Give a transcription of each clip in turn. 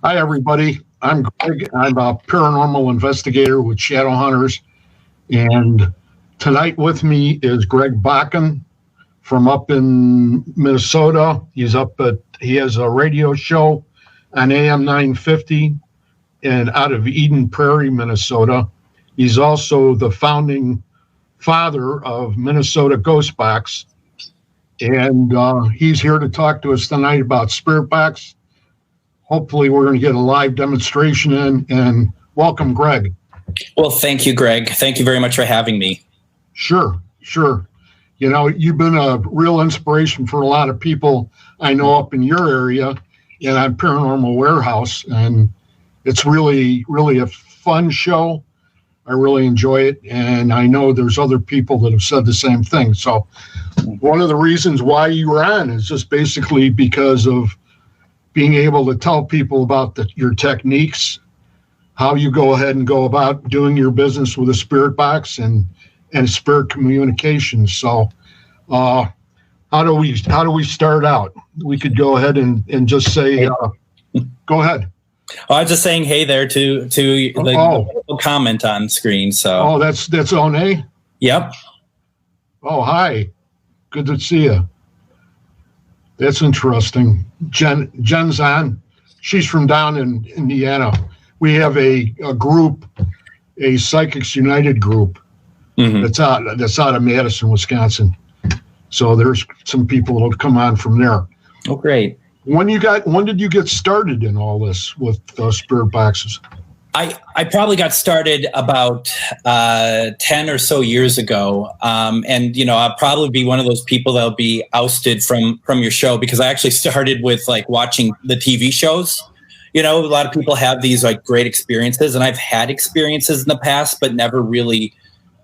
Hi, everybody. I'm Greg. I'm a paranormal investigator with Shadow Hunters. And tonight with me is Greg Bakun from up in Minnesota. He has a radio show on AM 950 and out of Eden Prairie, Minnesota. He's also the founding father of Minnesota Ghost Box. And he's here to talk to us tonight about Spirit Box. Hopefully we're going to get a live demonstration in, and welcome, Greg. Well, thank you, Greg. Thank you very much for having me. Sure. You know, you've been a real inspiration for a lot of people I know up in your area and on Paranormal Warehouse, and it's really, really a fun show. I really enjoy it, and I know there's other people that have said the same thing. So one of the reasons why you were on is just basically because of being able to tell people about your techniques, how you go ahead and go about doing your business with a spirit box and spirit communications. So how do we start out? We could go ahead and just say, go ahead. I was just saying hey there to the comment on screen. So that's One. Yep. Oh, hi. Good to see you. That's interesting. Jen's on. She's from down in Indiana. We have a group, a Psychics United group, that's out of Madison, Wisconsin. So there's some people that'll come on from there. Oh, great. When did you get started in all this with spirit boxes? I probably got started about 10 or so years ago. And, you know, I'll probably be one of those people that'll be ousted from your show, because I actually started with like watching the TV shows. You know, a lot of people have these like great experiences, and I've had experiences in the past, but never really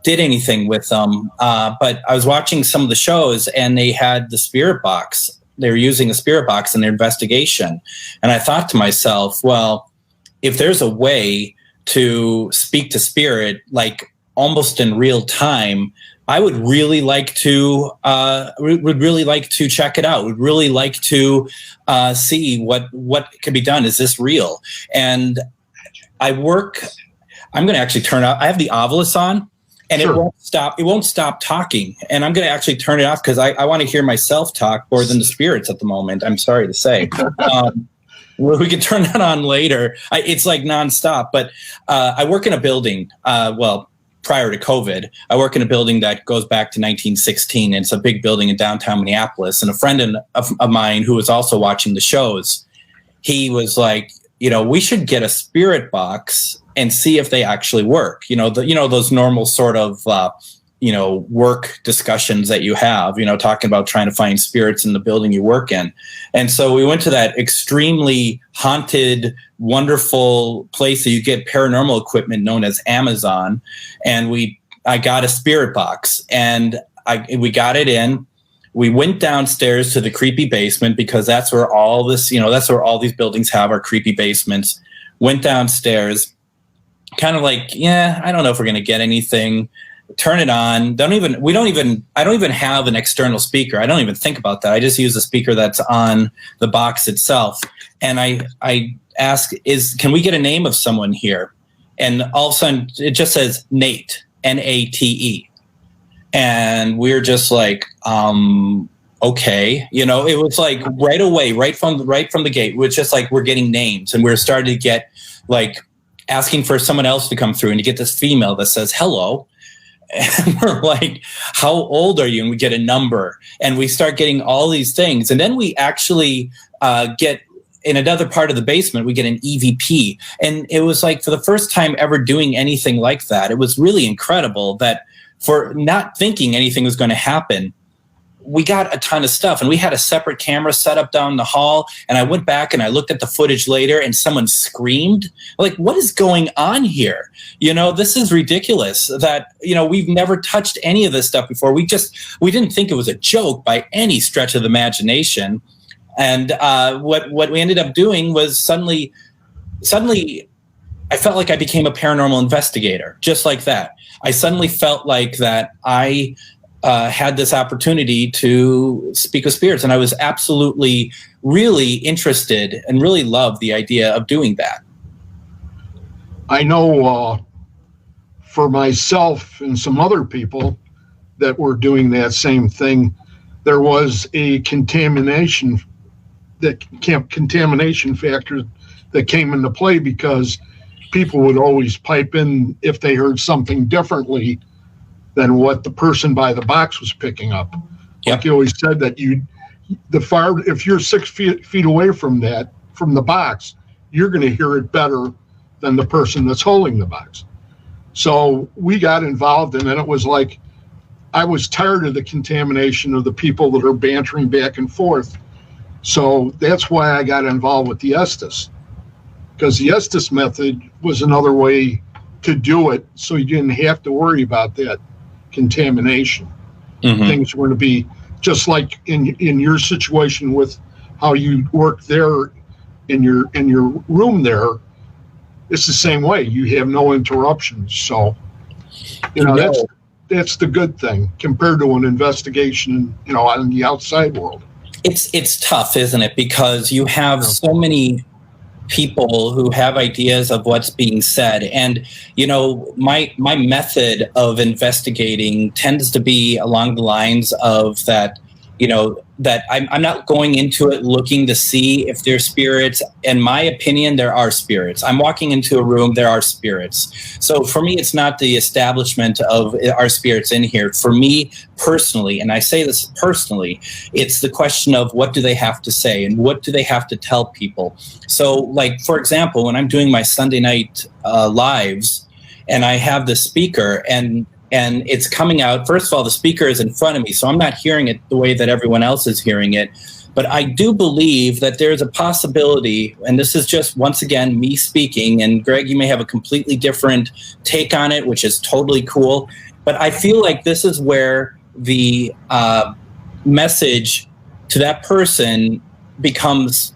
did anything with them. But I was watching some of the shows, and they had the spirit box. They were using the spirit box in their investigation. And I thought to myself, well, if there's a way to speak to spirit, like almost in real time, I would really like to check it out. Would really like to see what can be done. Is this real? And I'm going to actually turn out. I have the Ovilus on, and sure. It won't stop talking. And I'm going to actually turn it off because I want to hear myself talk more than the spirits at the moment. I'm sorry to say. We can turn that on later. It's like nonstop. But I work in a building. Prior to COVID, I work in a building that goes back to 1916. And it's a big building in downtown Minneapolis. And a friend of mine who was also watching the shows, he was like, you know, we should get a spirit box and see if they actually work. You know, those normal sort of work discussions that you have, you know, talking about trying to find spirits in the building you work in. And so we went to that extremely haunted, wonderful place that you get paranormal equipment known as Amazon. And I got a spirit box, and we got it in. We went downstairs to the creepy basement, because that's where all these buildings have our creepy basements. Went downstairs, kind of like, I don't know if we're going to get anything. Turn it on. I don't even have an external speaker. I don't even think about that. I just use the speaker that's on the box itself. And I ask, can we get a name of someone here? And all of a sudden it just says Nate, Nate. And we're just like, okay, you know, it was like right away, right from the gate, it was just like, we're getting names, and we're starting to get like asking for someone else to come through, and you get this female that says, hello. And we're like, how old are you? And we get a number, and we start getting all these things. And then we actually get in another part of the basement, we get an EVP. And it was like, for the first time ever doing anything like that, it was really incredible that, for not thinking anything was going to happen, we got a ton of stuff. And we had a separate camera set up down the hall. And I went back and I looked at the footage later, and someone screamed, like, what is going on here? You know, this is ridiculous that, you know, we've never touched any of this stuff before. We didn't think it was a joke by any stretch of the imagination. And what we ended up doing was suddenly I felt like I became a paranormal investigator, just like that. I suddenly felt like that I had this opportunity to speak with spirits, and I was absolutely really interested and really loved the idea of doing that. I know for myself and some other people that were doing that same thing, there was a contamination factor that came into play because people would always pipe in if they heard something differently than what the person by the box was picking up. Yep. Like you always said that if you're 6 feet away from the box, you're going to hear it better than the person that's holding the box. So we got involved, and then it was like, I was tired of the contamination of the people that are bantering back and forth. So that's why I got involved with the Estes, because the Estes method was another way to do it, so you didn't have to worry about that contamination. Mm-hmm. Things were going to be just like in your situation with how you work there in your room there. It's the same way. You have no interruptions. So, that's the good thing compared to an investigation, on the outside world. It's tough, isn't it? Because you have so many people who have ideas of what's being said, and my method of investigating tends to be along the lines of that. That I'm not going into it looking to see if there's spirits. In my opinion, there are spirits. I'm walking into a room, there are spirits. So for me, it's not the establishment of our spirits in here. For me personally, and I say this personally, it's the question of what do they have to say and what do they have to tell people. So like, for example, when I'm doing my Sunday night lives and I have the speaker and it's coming out, first of all, the speaker is in front of me, so I'm not hearing it the way that everyone else is hearing it. But I do believe that there's a possibility, and this is just, once again, me speaking, and Greg, you may have a completely different take on it, which is totally cool. But I feel like this is where the message to that person becomes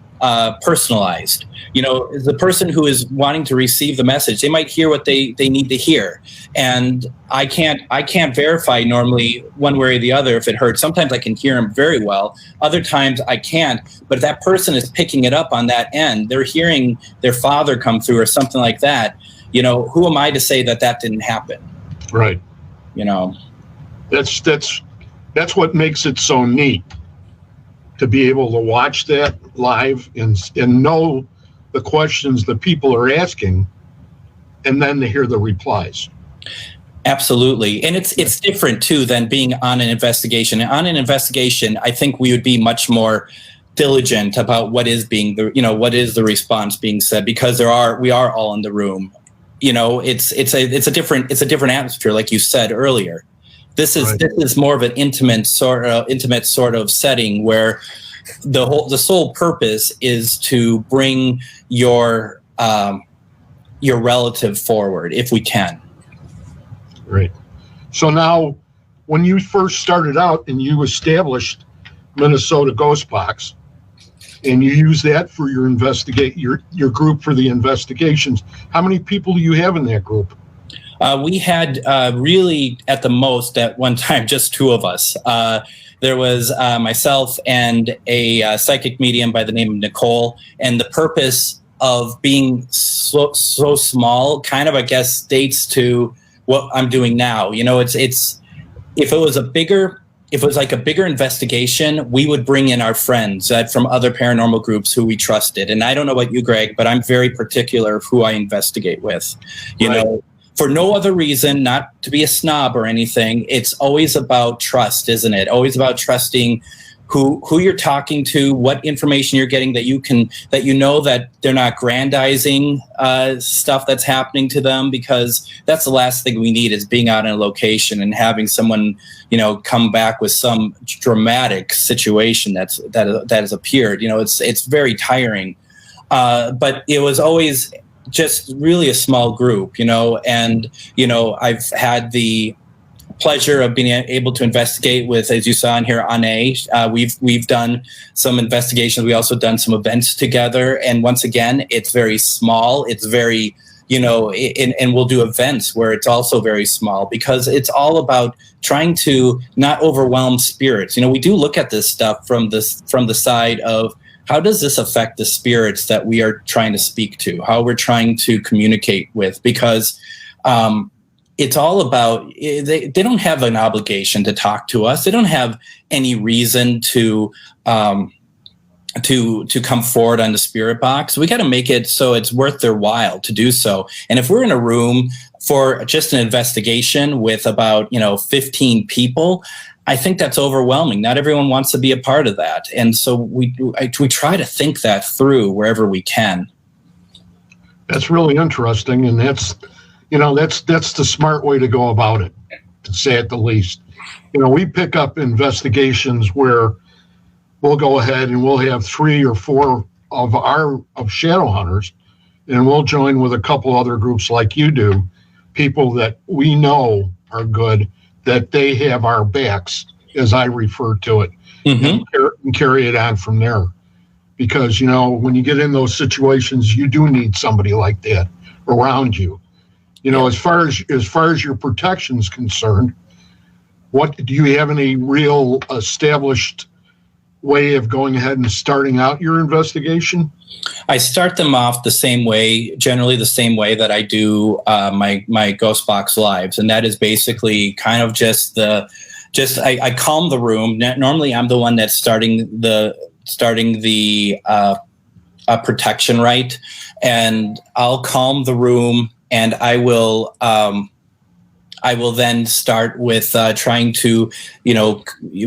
personalized. The person who is wanting to receive the message, they might hear what they need to hear, and I can't verify normally one way or the other if it hurts. Sometimes I can hear them very well, other times I can't. But if that person is picking it up on that end, they're hearing their father come through or something like that. Who am I to say that didn't happen? Right. That's what makes it so neat, to be able to watch that live and know the questions that people are asking, and then to hear the replies. Absolutely. And it's different too than being on an investigation. On an investigation, I think we would be much more diligent about what is the response being said, because we are all in the room. It's a different atmosphere, like you said earlier. This is more of an intimate sort of setting where the sole purpose is to bring your relative forward, if we can. Right. So now, when you first started out and you established Minnesota Ghost Box, and you use that for your your group for the investigations, how many people do you have in that group? We had really, at the most, at one time, just 2 of us. There was myself and a psychic medium by the name of Nicole. And the purpose of being so small kind of, I guess, dates to what I'm doing now. If it was like a bigger investigation, we would bring in our friends from other paranormal groups who we trusted. And I don't know about you, Greg, but I'm very particular of who I investigate with. For no other reason, not to be a snob or anything. It's always about trust, isn't it? Always about trusting who you're talking to, what information you're getting, that that they're not grandizing stuff that's happening to them, because that's the last thing we need, is being out in a location and having someone, come back with some dramatic situation that has appeared. It's very tiring. But it was always just really a small group, and I've had the pleasure of being able to investigate with, as you saw in here, Anne. We've done some investigations. We also done some events together, and once again, it's very small. It's very and we'll do events where it's also very small, because it's all about trying to not overwhelm spirits. We do look at this stuff from the side of, how does this affect the spirits that we are trying to speak to, how we're trying to communicate with? Because it's all about, they don't have an obligation to talk to us. They don't have any reason to come forward on the spirit box. We got to make it so it's worth their while to do so. And if we're in a room for just an investigation with about 15 people, I think that's overwhelming. Not everyone wants to be a part of that, and so we try to think that through wherever we can. That's really interesting, and that's the smart way to go about it, to say it the least. We pick up investigations where we'll go ahead and we'll have 3 or 4 of shadow hunters, and we'll join with a couple other groups like you do, people that we know are good, that they have our backs, as I refer to it, and carry it on from there. Because, when you get in those situations, you do need somebody like that around you. As far as your protection is concerned, what do you have any real established way of going ahead and starting out your investigation? I start them off generally the same way that I do my Ghost Box Lives, and that is basically kind of I calm the room. Normally, I'm the one that's starting the protection right, and I'll calm the room, and I will then start with trying to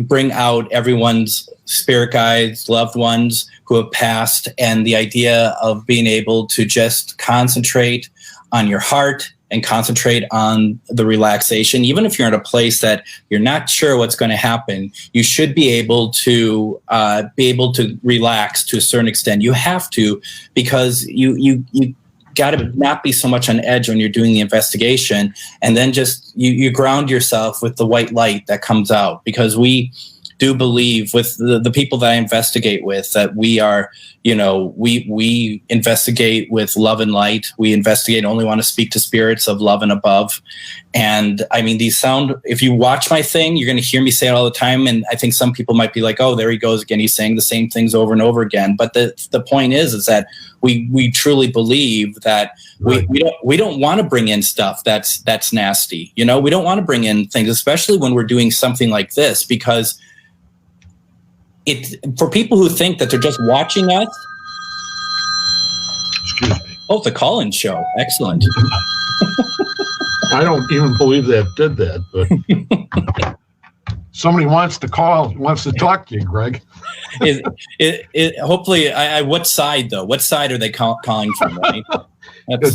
bring out everyone's spirit guides, loved ones who have passed, and the idea of being able to just concentrate on your heart and concentrate on the relaxation. Even if you're in a place that you're not sure what's going to happen, you should be able to relax to a certain extent. You have to, because you got to not be so much on edge when you're doing the investigation, and then just you ground yourself with the white light that comes out, because we do believe with the people that I investigate with that we are, we investigate with love and light. We investigate, only want to speak to spirits of love and above. And I mean, if you watch my thing, you're going to hear me say it all the time. And I think some people might be like, oh, there he goes again. He's saying the same things over and over again. But the point is that we truly believe that we don't want to bring in stuff that's nasty. We don't want to bring in things, especially when we're doing something like this, because for people who think that they're just watching us. Excuse me. Oh, it's a call-in show. Excellent. I don't even believe that did that, but somebody wants to talk to you, Greg. Hopefully, what side though? What side are they calling from? Right?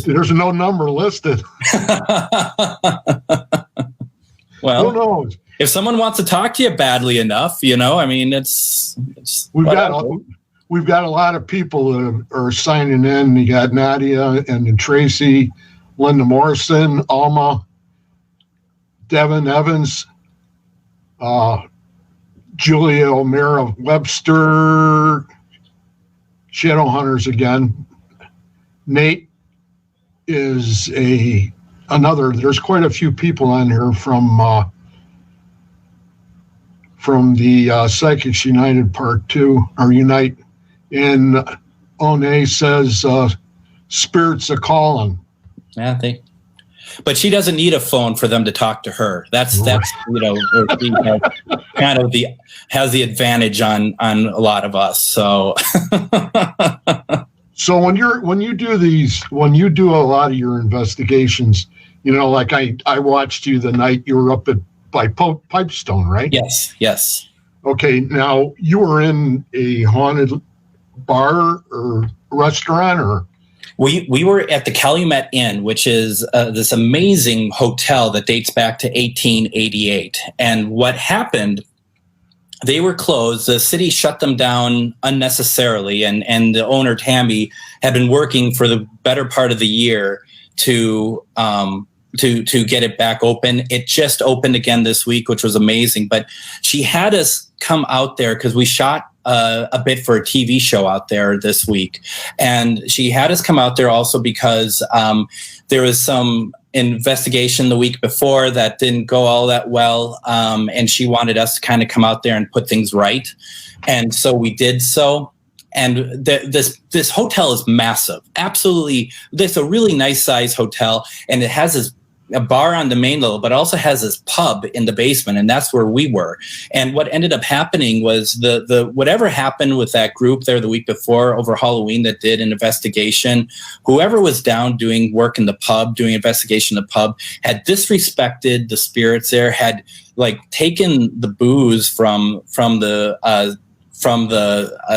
There's no number listed. Well, who knows? If someone wants to talk to you badly enough, I mean, it's we've got a lot of people that are signing in. You got Nadia and then Tracy, Linda Morrison, Alma, Devin Evans, Julia O'Meara Webster, Shadow Hunters again. Nate is another. There's quite a few people on here from the Psychics United Part 2, or Unite. And One says, spirits are calling. Yeah, but she doesn't need a phone for them to talk to her. That's kind of has the advantage on a lot of us. So So when you do a lot of your investigations, like I watched you the night you were up by Pipestone, right? Yes. Okay, now you were in a haunted bar or restaurant, or? We were at the Calumet Inn, which is this amazing hotel that dates back to 1888. And what happened, they were closed. The city shut them down unnecessarily. And the owner, Tammy, had been working for the better part of the year to get it back open. It just opened again this week, which was amazing. But she had us come out there because we shot a bit for a TV show out there this week. And she had us come out there also because there was some investigation the week before that didn't go all that well. And she wanted us to kind of come out there and put things right. And so we did so. And this hotel is massive. Absolutely. It's a really nice size hotel. And it has a bar on the main level, but also has this pub in the basement. And that's where we were. And what ended up happening was the whatever happened with that group there the week before over Halloween that did an investigation, whoever was down doing work in the pub, doing investigation in the pub, had disrespected the spirits there, had like taken the booze from the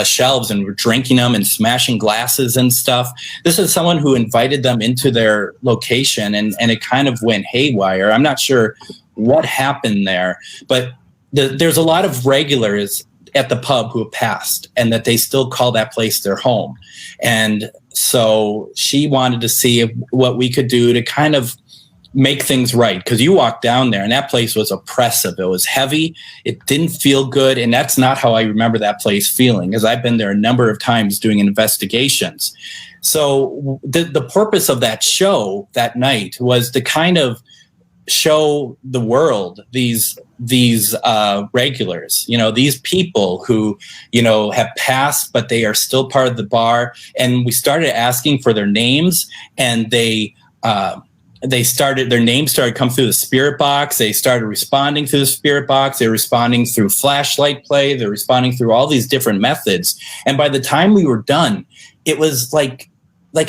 shelves and were drinking them and smashing glasses and stuff. This is someone who invited them into their location, and it kind of went haywire. I'm not sure what happened there, but there's a lot of regulars at the pub who have passed and that they still call that place their home. And so she wanted to see what we could do to kind of make things right, because you walk down there and that place was oppressive. It was heavy. It didn't feel good. And that's not how I remember that place feeling, because I've been there a number of times doing investigations. So the purpose of that show that night was to kind of show the world these regulars, these people who, have passed, but they are still part of the bar. And we started asking for their names, and their names started come through the spirit box. They started responding through the spirit box. They're responding through flashlight play. They're responding through all these different methods. And by the time we were done, it was like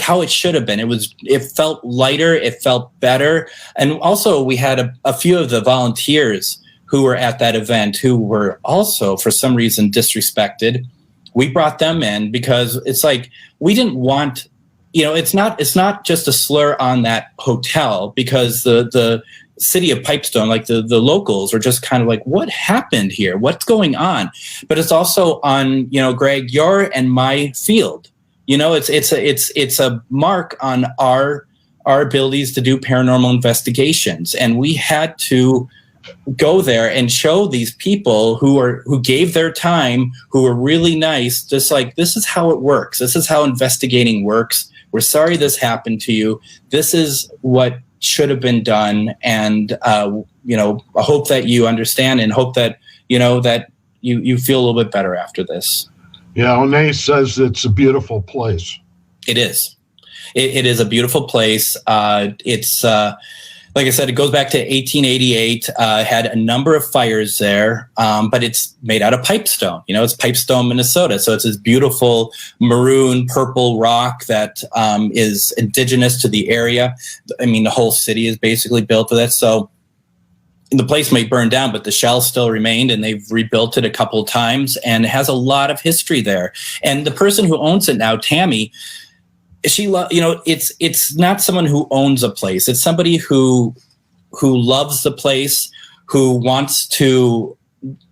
how it should have been. It felt lighter. It felt better. And also we had a few of the volunteers who were at that event who were also, for some reason, disrespected. We brought them in because it's like, we didn't want, it's not just a slur on that hotel, because the city of Pipestone, like the locals are just kind of like, what happened here? What's going on? But it's also on, Greg, your and my field. It's a mark on our abilities to do paranormal investigations. And we had to go there and show these people who gave their time, who were really nice, just like, this is how it works. This is how investigating works. We're sorry this happened to you. This is what should have been done. And, I hope that you understand, and hope that, that you feel a little bit better after this. Yeah, Onay says it's a beautiful place. It is. It is a beautiful place. It's like I said, it goes back to 1888. Had a number of fires there, but it's made out of pipestone. It's Pipestone, Minnesota. So it's this beautiful maroon purple rock that is indigenous to the area. I mean, the whole city is basically built with it. So the place may burn down, but the shell still remained, and they've rebuilt it a couple of times, and it has a lot of history there. And the person who owns it now, Tammy, it's not someone who owns a place. It's somebody who loves the place, who wants to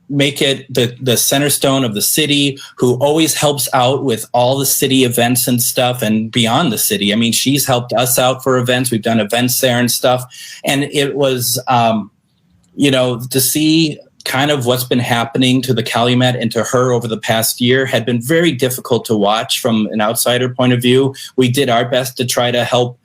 make it the center stone of the city, who always helps out with all the city events and stuff, and beyond the city. I mean, she's helped us out for events. We've done events there and stuff. And it was, to see kind of what's been happening to the Calumet and to her over the past year had been very difficult to watch from an outsider point of view. We did our best to try to help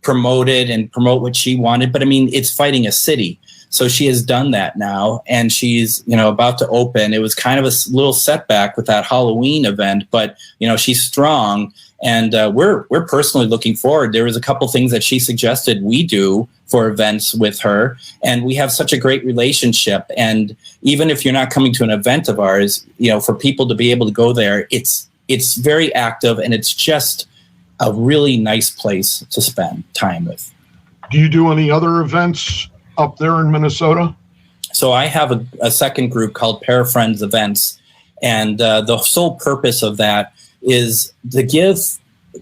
promote it and promote what she wanted. But I mean, it's fighting a city. So she has done that now, and she's, about to open. It was kind of a little setback with that Halloween event, but, she's strong. And we're personally looking forward. There was a couple things that she suggested we do for events with her, and we have such a great relationship. And even if you're not coming to an event of ours, for people to be able to go there, it's very active, and it's just a really nice place to spend time with. Do you do any other events up there in Minnesota? So I have a second group called Parafriends Events, and the sole purpose of that is to give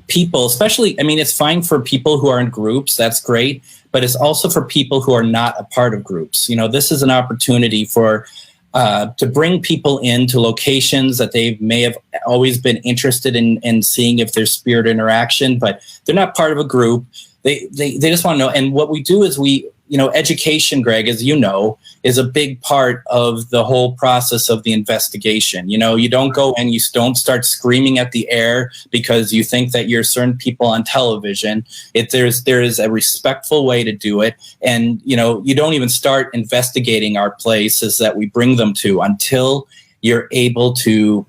people, especially, I mean, it's fine for people who are in groups, that's great, but it's also for people who are not a part of groups. This is an opportunity for to bring people into locations that they may have always been interested in seeing if there's spirit interaction, but they're not part of a group. They just want to know. And what we do is we education, Greg, as you know, is a big part of the whole process of the investigation. You don't go and you don't start screaming at the air because you think that you're certain people on television. There is a respectful way to do it. And, you don't even start investigating our places that we bring them to until you're able to,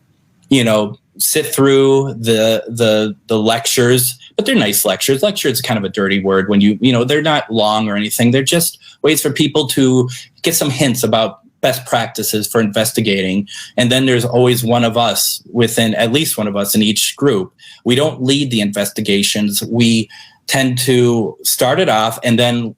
sit through the lectures, but they're nice lectures. Lecture is kind of a dirty word when they're not long or anything. They're just ways for people to get some hints about best practices for investigating. And then there's always at least one of us in each group. We don't lead the investigations. We tend to start it off and then,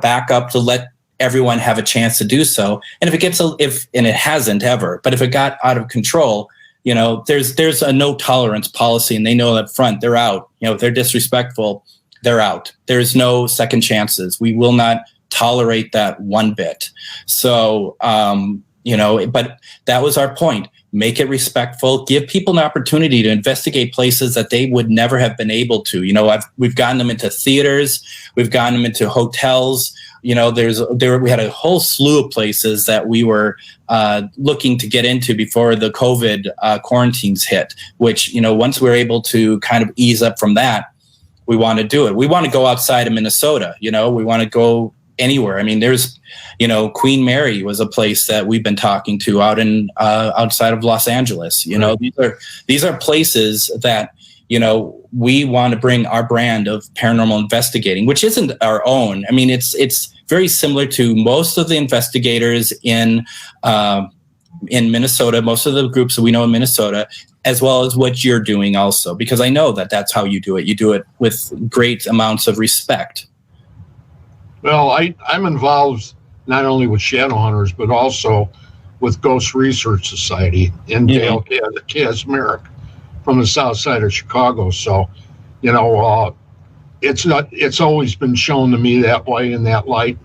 back up to let everyone have a chance to do so. And and it hasn't ever, but if it got out of control, there's a no tolerance policy, and they know up front they're out. If they're disrespectful, they're out. There's no second chances. We will not tolerate that one bit. So, but that was our point. Make it respectful. Give people an opportunity to investigate places that they would never have been able to. We've gotten them into theaters. We've gotten them into hotels. We had a whole slew of places that we were looking to get into before the COVID quarantines hit, which, once we're able to kind of ease up from that, we want to do it. We want to go outside of Minnesota. We want to go anywhere. I mean, there's, Queen Mary was a place that we've been talking to out in outside of Los Angeles. Right. These are places that, we want to bring our brand of paranormal investigating, which isn't our own. I mean, it's very similar to most of the investigators in Minnesota, most of the groups that we know in Minnesota, as well as what you're doing also, because I know that that's how you do it. You do it with great amounts of respect. Well, I'm involved not only with shadow hunters, but also with Ghost Research Society in Dale, Casmeric, from the south side of Chicago. So, it's always been shown to me that way, in that light,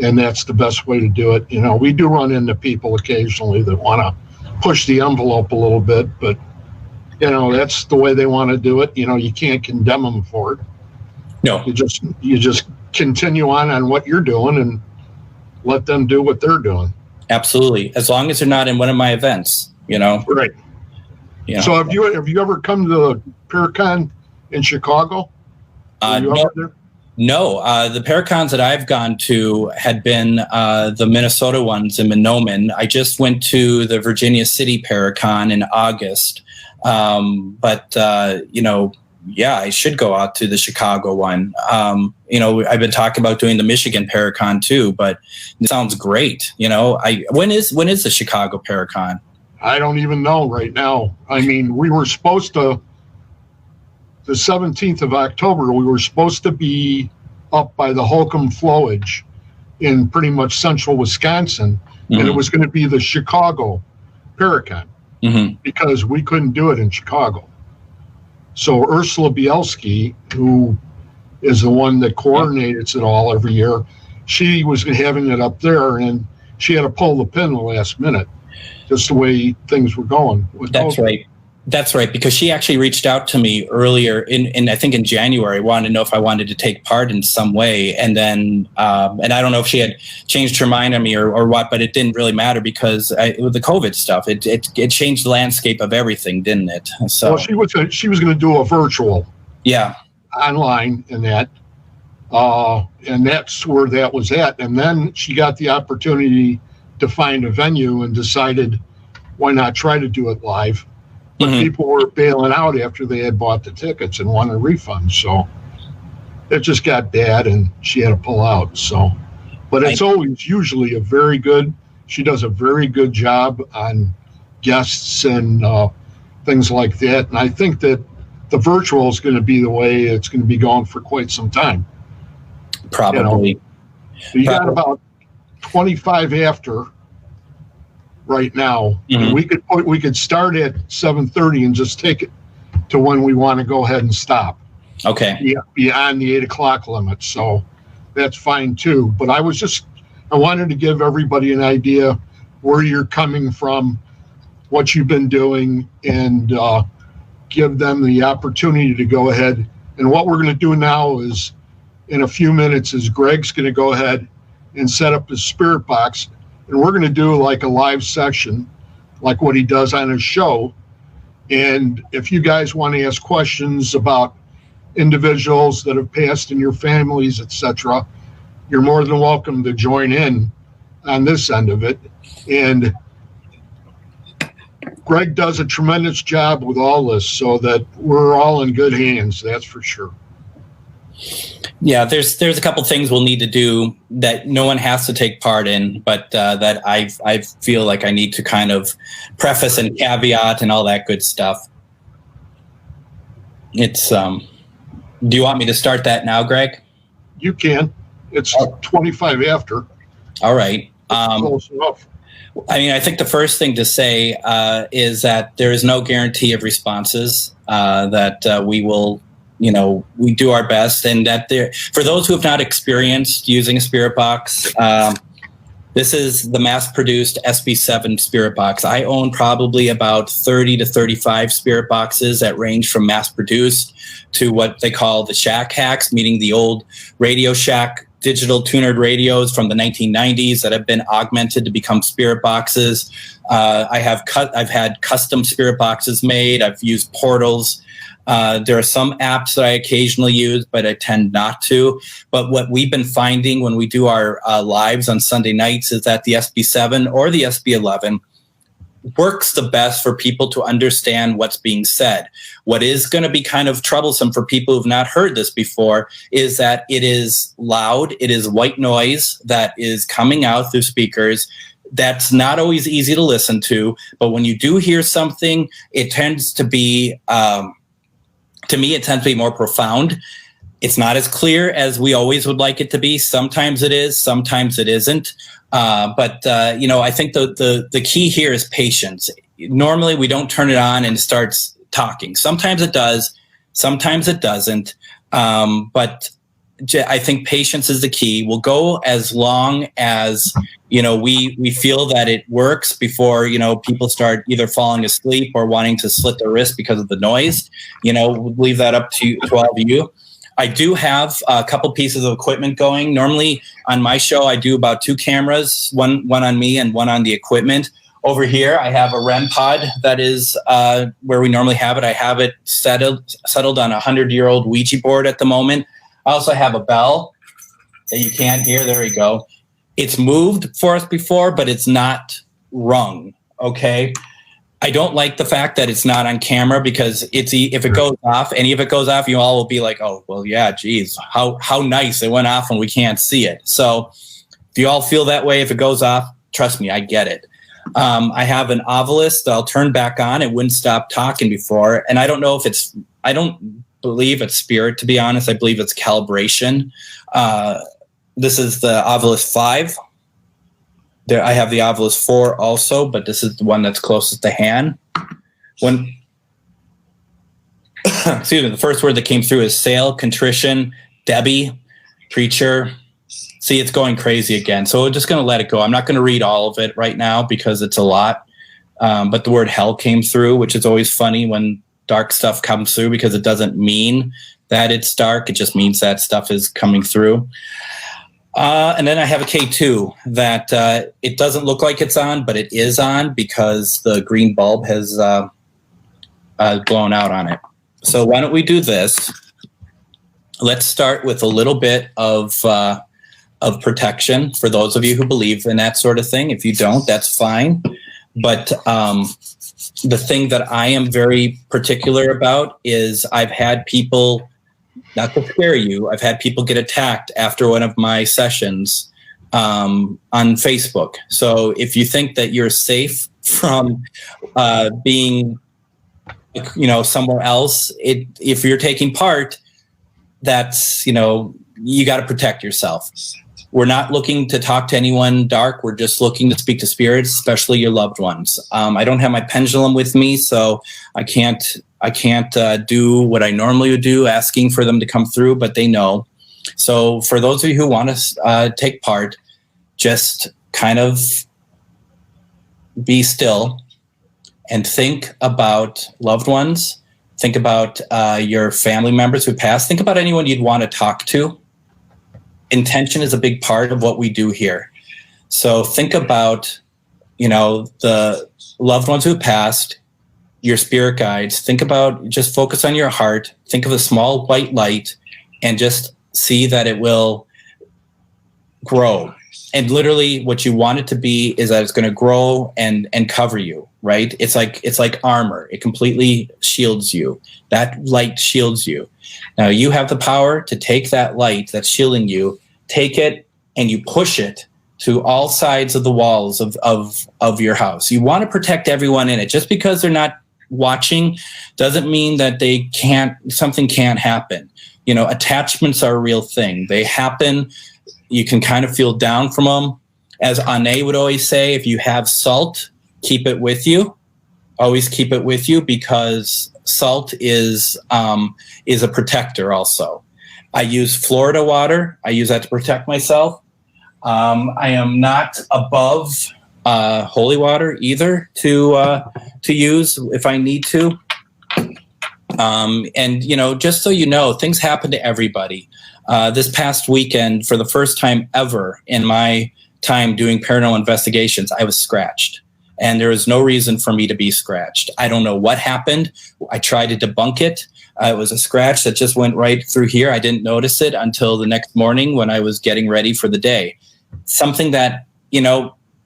and that's the best way to do it. We do run into people occasionally that want to push the envelope a little bit, but that's the way they want to do it. You can't condemn them for it. No, you just continue on what you're doing and let them do what they're doing. Absolutely, as long as they're not in one of my events. Right. So have you ever come to the Paracon in Chicago? No. The Paracons that I've gone to had been the Minnesota ones in Monoman. I just went to the Virginia City Paracon in August. I should go out to the Chicago one. I've been talking about doing the Michigan Paracon too, but it sounds great. When is the Chicago Paracon? I don't even know right now. I mean, we were supposed to, the 17th of October, we were supposed to be up by the Holcomb Flowage in pretty much central Wisconsin, and it was going to be the Chicago Paracon because we couldn't do it in Chicago. So Ursula Bielski, who is the one that coordinates it all every year, she was having it up there, and she had to pull the pin the last minute, just the way things were going. That's right, because she actually reached out to me earlier in I think in January, wanted to know if I wanted to take part in some way. And then, and I don't know if she had changed her mind on me or what, but it didn't really matter because with the COVID stuff, it changed the landscape of everything, didn't it? So she was going to do a virtual, online, and that's where that was at. And then she got the opportunity to find a venue and decided, why not try to do it live? But people were bailing out after they had bought the tickets and wanted refunds. So it just got bad and she had to pull out. So, but it's always usually she does a very good job on guests and things like that. And I think that the virtual is going to be the way it's going to be going for quite some time. Probably. You got about 25 after right now. We could start at 7:30 and just take it to when we want to go ahead and stop. Okay. Beyond the 8 o'clock limit. So that's fine too. But I wanted to give everybody an idea where you're coming from, what you've been doing, and give them the opportunity to go ahead. And what we're going to do now is in a few minutes is Greg's going to go ahead and set up his spirit box, and we're going to do like a live session, like what he does on his show. And if you guys want to ask questions about individuals that have passed in your families, etc., you're more than welcome to join in on this end of it. And Greg does a tremendous job with all this, so that we're all in good hands, that's for sure. Yeah, there's a couple things we'll need to do that no one has to take part in, but that I feel like I need to kind of preface and caveat and all that good stuff. It's do you want me to start that now, Greg? You can. It's 25 after. All right. Close enough. I mean, I think the first thing to say is that there is no guarantee of responses, that we will, we do our best, and that for those who have not experienced using a spirit box, this is the mass-produced SB7 spirit box. I own probably about 30 to 35 spirit boxes that range from mass-produced to what they call the shack hacks, meaning the old Radio Shack digital tunered radios from the 1990s that have been augmented to become spirit boxes. I've had custom spirit boxes made. I've used portals. There are some apps that I occasionally use, but I tend not to. But what we've been finding when we do our lives on Sunday nights is that the SB7 or the SB11 works the best for people to understand what's being said. What is going to be kind of troublesome for people who've not heard this before is that it is loud. It is white noise that is coming out through speakers. That's not always easy to listen to. But when you do hear something, it tends to be, to me, it tends to be more profound. It's not as clear as we always would like it to be. Sometimes it is, sometimes it isn't. But I think the key here is patience. Normally, we don't turn it on and it starts talking. Sometimes it does, sometimes it doesn't. But I think patience is the key. We'll go as long as we feel that it works before people start either falling asleep or wanting to slit their wrist because of the noise. We'll leave that up to all of you. I do have a couple pieces of equipment going. Normally on my show, I do about 2 cameras, one on me and one on the equipment. Over here, I have a REM pod that is where we normally have it. I have it settled on a 100-year-old Ouija board at the moment. I also have a bell that you can't hear. There we go. It's moved for us before, but it's not rung, okay? I don't like the fact that it's not on camera because if it goes off, any of it goes off, you all will be like, oh, well, yeah, geez, how nice it went off when we can't see it. So if you all feel that way, if it goes off, trust me, I get it. I have an Ovilus that I'll turn back on. It wouldn't stop talking before. And I don't know if I don't believe it's spirit, to be honest. I believe it's calibration. This is the Ovilus 5. There, I have the Ovilus 4 also, but this is the one that's closest to hand. Excuse me, the first word that came through is sale, contrition, Debbie, preacher. See, it's going crazy again. So we're just going to let it go. I'm not going to read all of it right now because it's a lot. But the word hell came through, which is always funny when dark stuff comes through because it doesn't mean that it's dark. It just means that stuff is coming through. And then I have a K2 that it doesn't look like it's on, but it is on because the green bulb has blown out on it. So why don't we do this? Let's start with a little bit of protection for those of you who believe in that sort of thing. If you don't, that's fine. But the thing that I am very particular about is I've had people, not to scare you, I've had people get attacked after one of my sessions on Facebook. So if you think that you're safe from being, somewhere else, if you're taking part, that's, you got to protect yourself. We're not looking to talk to anyone dark. We're just looking to speak to spirits, especially your loved ones. I don't have my pendulum with me, so I can't do what I normally would do, asking for them to come through, but they know. So for those of you who want to take part, just kind of be still and think about loved ones. Think about your family members who passed. Think about anyone you'd want to talk to. intention is a big part of what we do here. So think about, the loved ones who passed, your spirit guides. Think about, just focus on your heart. Think of a small white light and just see that it will grow. And literally what you want it to be is that it's going to grow and cover you, right? It's like armor. It completely shields you. That light shields you. Now you have the power to take that light that's shielding you, take it and you push it to all sides of the walls of your house. You want to protect everyone in it. Just because they're not watching doesn't mean that something can't happen. Attachments are a real thing. They happen. You can kind of feel down from them. As Anne would always say, if you have salt, keep it with you. Always keep it with you, because salt is a protector also. I use Florida water. I use that to protect myself. I am not above holy water either to use if I need to. And just so you know, things happen to everybody. This past weekend, for the first time ever in my time doing paranormal investigations, I was scratched. And there was no reason for me to be scratched. I don't know what happened. I tried to debunk it. It was a scratch that just went right through here. I didn't notice it until the next morning when I was getting ready for the day. Something that,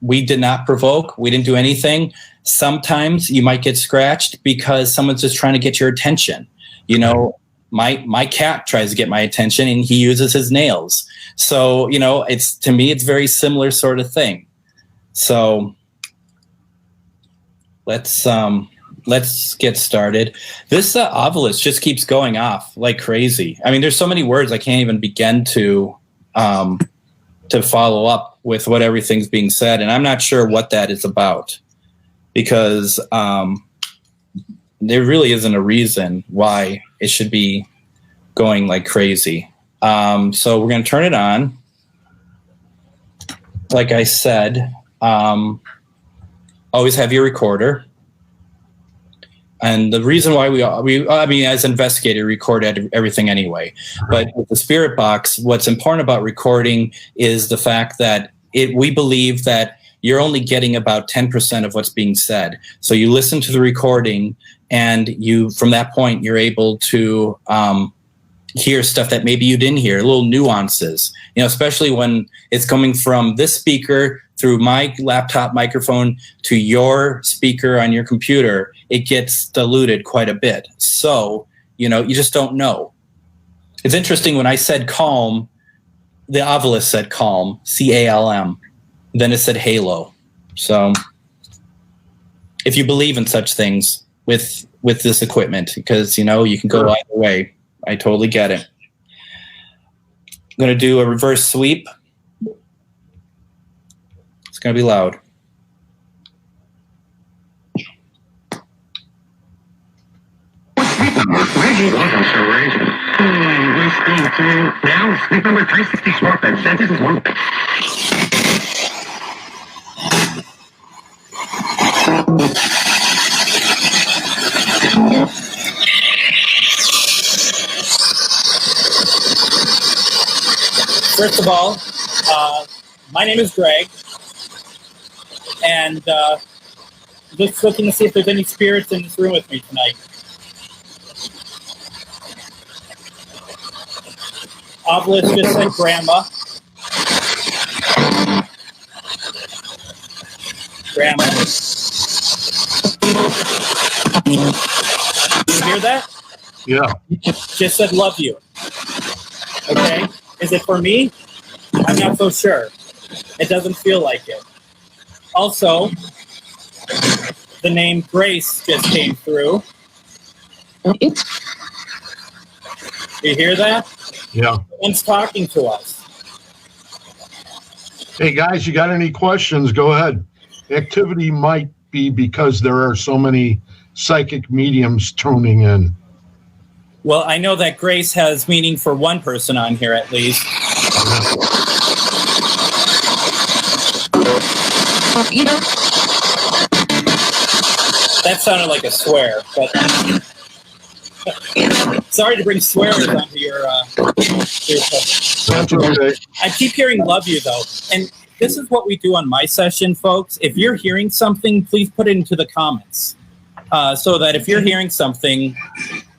we did not provoke. We didn't do anything. Sometimes you might get scratched because someone's just trying to get your attention. My cat tries to get my attention and he uses his nails. So, to me, it's very similar sort of thing. So let's get started. This obelisk just keeps going off like crazy. I mean, there's so many words I can't even begin to follow up with what everything's being said. And I'm not sure what that is about, because there really isn't a reason why it should be going like crazy. So we're going to turn it on. Like I said, always have your recorder. And the reason why we as investigators record everything anyway. But with the spirit box, what's important about recording is the fact that we believe that you're only getting about 10% of what's being said. So you listen to the recording, and from that point, you're able to hear stuff that maybe you didn't hear, little nuances, especially when it's coming from this speaker through my laptop microphone to your speaker on your computer. It gets diluted quite a bit. So, you just don't know. It's interesting, when I said calm, the obelisk said calm, CALM. Then it said halo. So if you believe in such things with this equipment, because, you can go either way. I totally get it. I'm going to do a reverse sweep. It's going to be loud. Now, sleep number 364, bed sentence is one. First of all, my name is Greg, and just looking to see if there's any spirits in this room with me tonight. Obelisk just said grandma. Grandma. You hear that? Yeah. Just said love you. Okay? Is it for me? I'm not so sure. It doesn't feel like it. Also, the name Grace just came through. You hear that? Yeah. Someone's talking to us. Hey, guys, you got any questions? Go ahead. Activity might be because there are so many psychic mediums tuning in. Well, I know that Grace has meaning for one person on here at least. That sounded like a swear, but sorry to bring swears onto your That's okay. I keep hearing "love you" though, and this is what we do on my session, folks. If you're hearing something, please put it into the comments, so that if you're hearing something,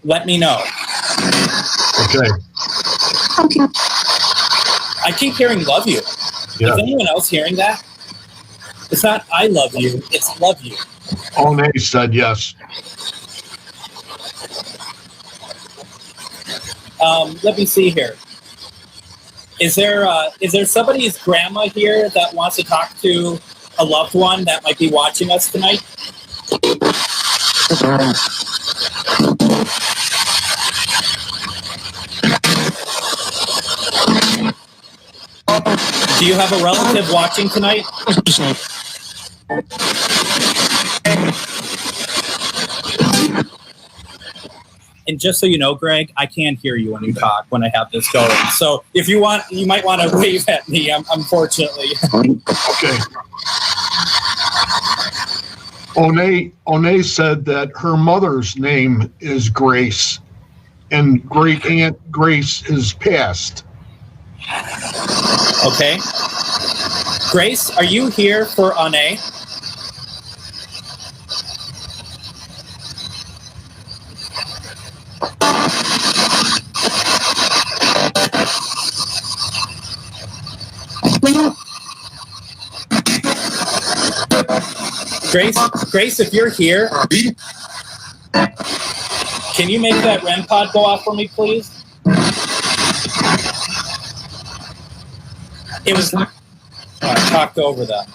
let me know. Okay. I keep hearing "love you." Yeah. Is anyone else hearing that? It's not "I love you"; it's "love you." One said yes. Let me see here. Is there somebody's grandma here that wants to talk to a loved one that might be watching us tonight? Do you have a relative watching tonight? And just so you know, Greg, I can't hear you when you talk when I have this going. So if you want, you might want to wave at me, unfortunately. Okay. One said that her mother's name is Grace, and great aunt Grace is passed. Okay. Grace, are you here for Ane? Grace, if you're here, can you make that REM pod go off for me, please? It was talked over that.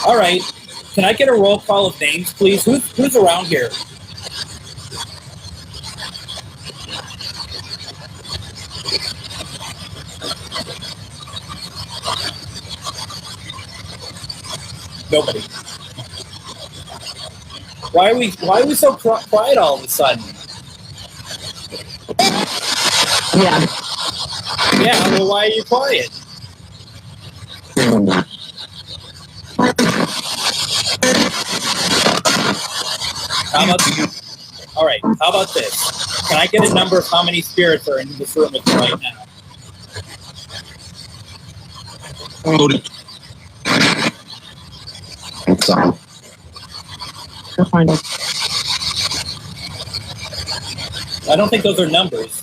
All right. Can I get a roll call of names, please? Who's around here? Nobody. Why are we so quiet all of a sudden? Yeah. Yeah, well, why are you quiet? All right, how about this? Can I get a number of how many spirits are in this room with me right now? I don't think those are numbers.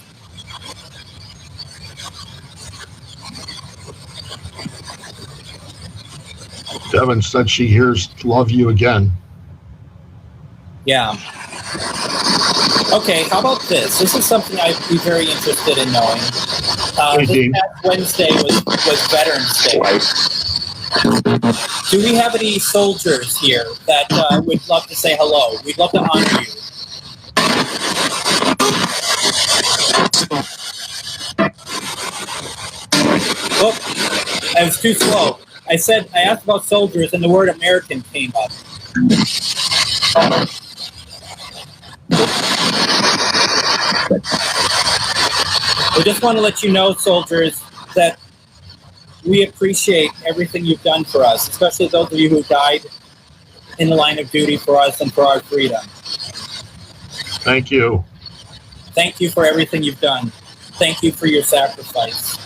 Devin said she hears "love you" again. Yeah. Okay, how about this? This is something I'd be very interested in knowing. This past Wednesday was Veterans Day. Do we have any soldiers here that would love to say hello? We'd love to honor you. Oh, I was too slow. I asked about soldiers and the word American came up. I just want to let you know, soldiers, that we appreciate everything you've done for us, especially those of you who died in the line of duty for us and for our freedom. Thank you. Thank you for everything you've done. Thank you for your sacrifice.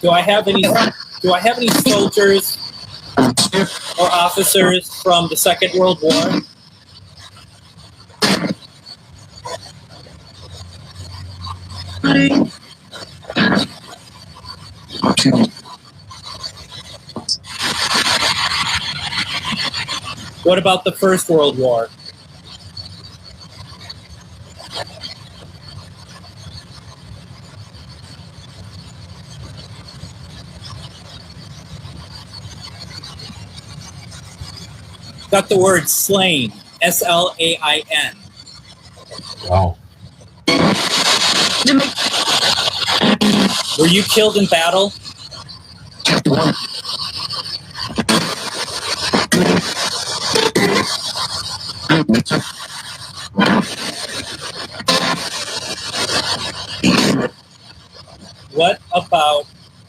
Do I have any soldiers or officers from the Second World War? What about the First World War? Got the word slain, S-L-A-I-N. Wow. Were you killed in battle?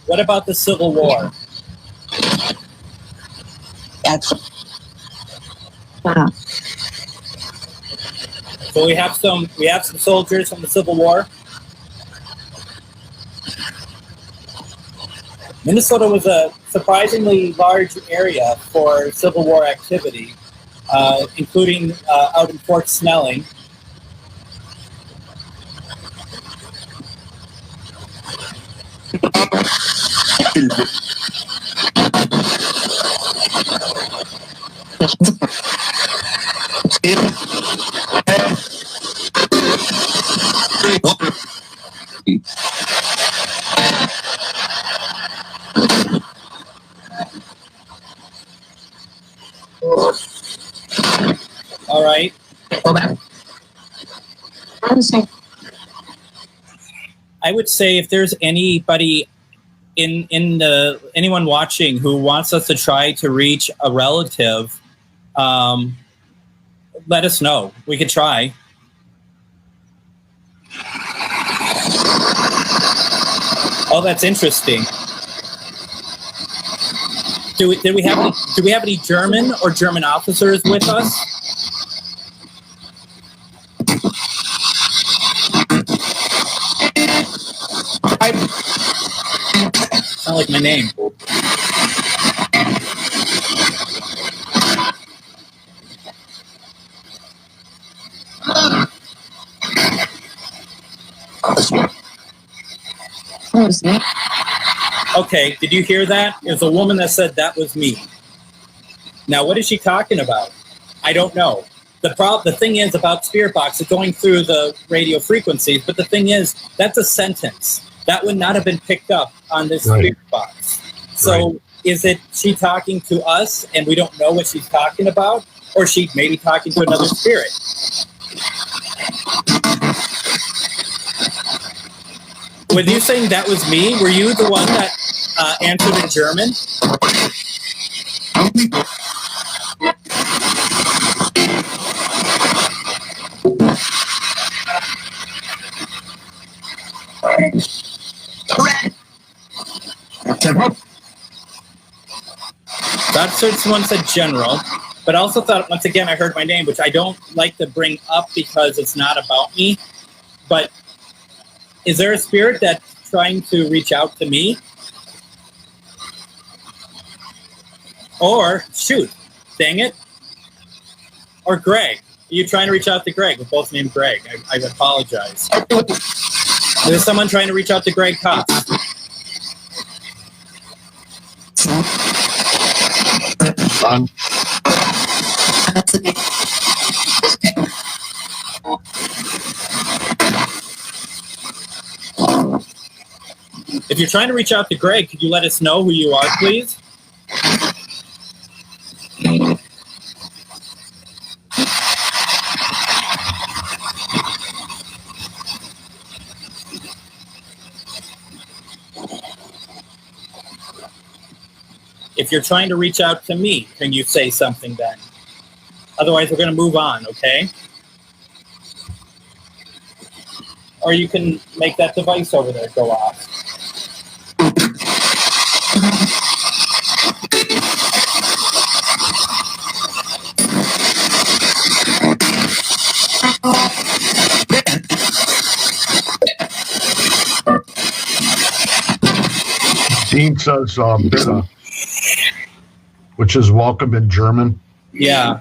what about the Civil War? That's So we have some soldiers from the Civil War. Minnesota was a surprisingly large area for Civil War activity, including out in Fort Snelling. All right. I would say if there's anybody anyone watching who wants us to try to reach a relative, let us know. We could try. Oh, that's interesting. Do we have any German or German officers with us? Sound like my name. Okay, did you hear that? It was a woman that said that was me. Now, what is she talking about? I don't know. The thing is about Spirit Box, it's going through the radio frequencies, but the thing is, that's a sentence. That would not have been picked up on this Spirit Box. So is it she talking to us and we don't know what she's talking about? Or she maybe talking to another spirit? With you saying that was me, were you the one that answered in German? That's one said general, but I also thought, once again, I heard my name, which I don't like to bring up because it's not about me. But is there a spirit that's trying to reach out to me? Or, shoot, dang it. Or Greg. Are you trying to reach out to Greg? We're both named Greg. I apologize. Is there someone trying to reach out to Greg Cox? If you're trying to reach out to Greg, could you let us know who you are, please? If you're trying to reach out to me, can you say something then? Otherwise, we're going to move on, okay? Or you can make that device over there go off. Dean says bitte, which is welcome in German. Yeah.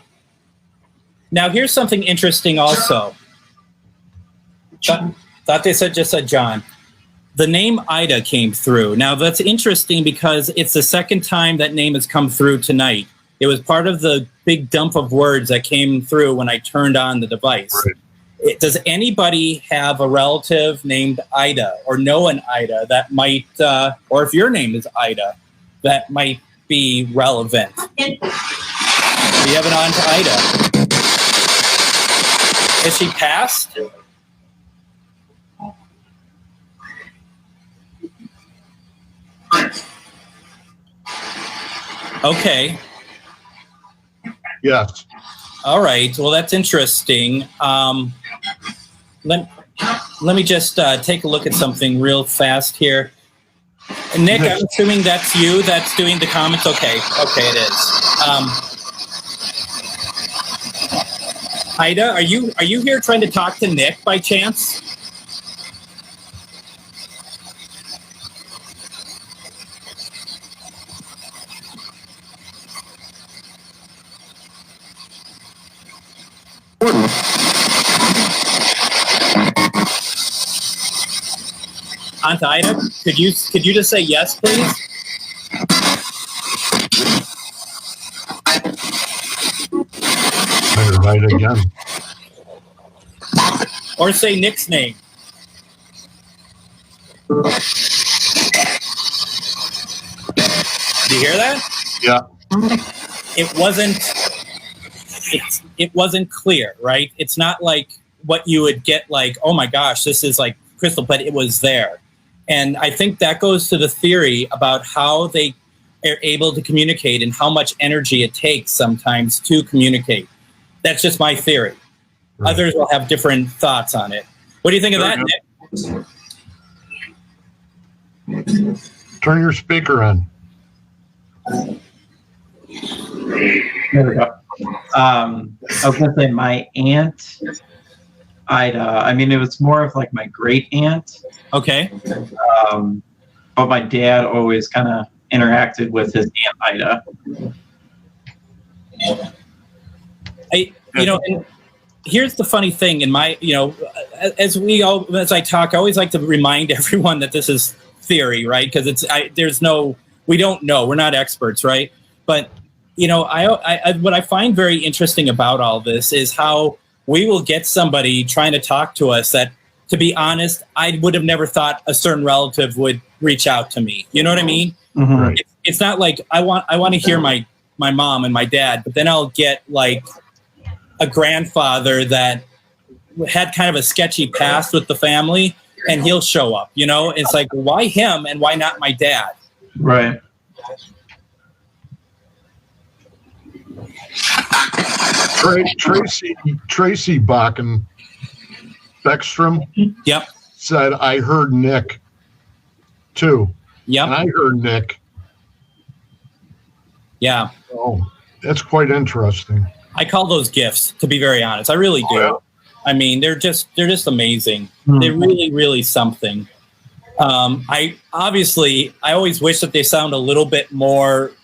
Now, here's something interesting also. Thought they just said John. The name Ida came through. Now, that's interesting because it's the second time that name has come through tonight. It was part of the big dump of words that came through when I turned on the device. Right. Does anybody have a relative named Ida or know an Ida that might, or if your name is Ida, that might be relevant? We have an aunt Ida. Has she passed? Okay. Yes. All right. Well, that's interesting. Let me just take a look at something real fast here. Nick, I'm assuming that's you that's doing the comments. Okay, it is. Ida, are you here trying to talk to Nick by chance? Aunt Ida, could you just say yes, please? Better write again. Or say Nick's name. Do you hear that? Yeah. It wasn't clear, right? It's not like what you would get like, oh my gosh, this is like crystal, but it was there. And I think that goes to the theory about how they are able to communicate and how much energy it takes sometimes to communicate. That's just my theory. Right. Others will have different thoughts on it. What do you think of that, Nick? Turn your speaker on. There we go. I was going to say my aunt, Ida, I mean, it was more of like my great aunt. Okay. But my dad always kind of interacted with his aunt Ida. And here's the funny thing in my, as I talk, I always like to remind everyone that this is theory, right? Because we don't know, we're not experts, right? But, what I find very interesting about all this is how we will get somebody trying to talk to us that, to be honest, I would have never thought a certain relative would reach out to me. You know what I mean? Mm-hmm. It's not like I want to hear my mom and my dad, but then I'll get like a grandfather that had kind of a sketchy past with the family, and he'll show up. It's like, why him and why not my dad? Right. Tracy Bakun Beckstrom. Yep. Said, I heard Nick too. Yep. And I heard Nick. Yeah. Oh, that's quite interesting. I call those gifts, to be very honest. I really do. Yeah. I mean, they're just amazing. Mm-hmm. They're really, really something. I always wish that they sound a little bit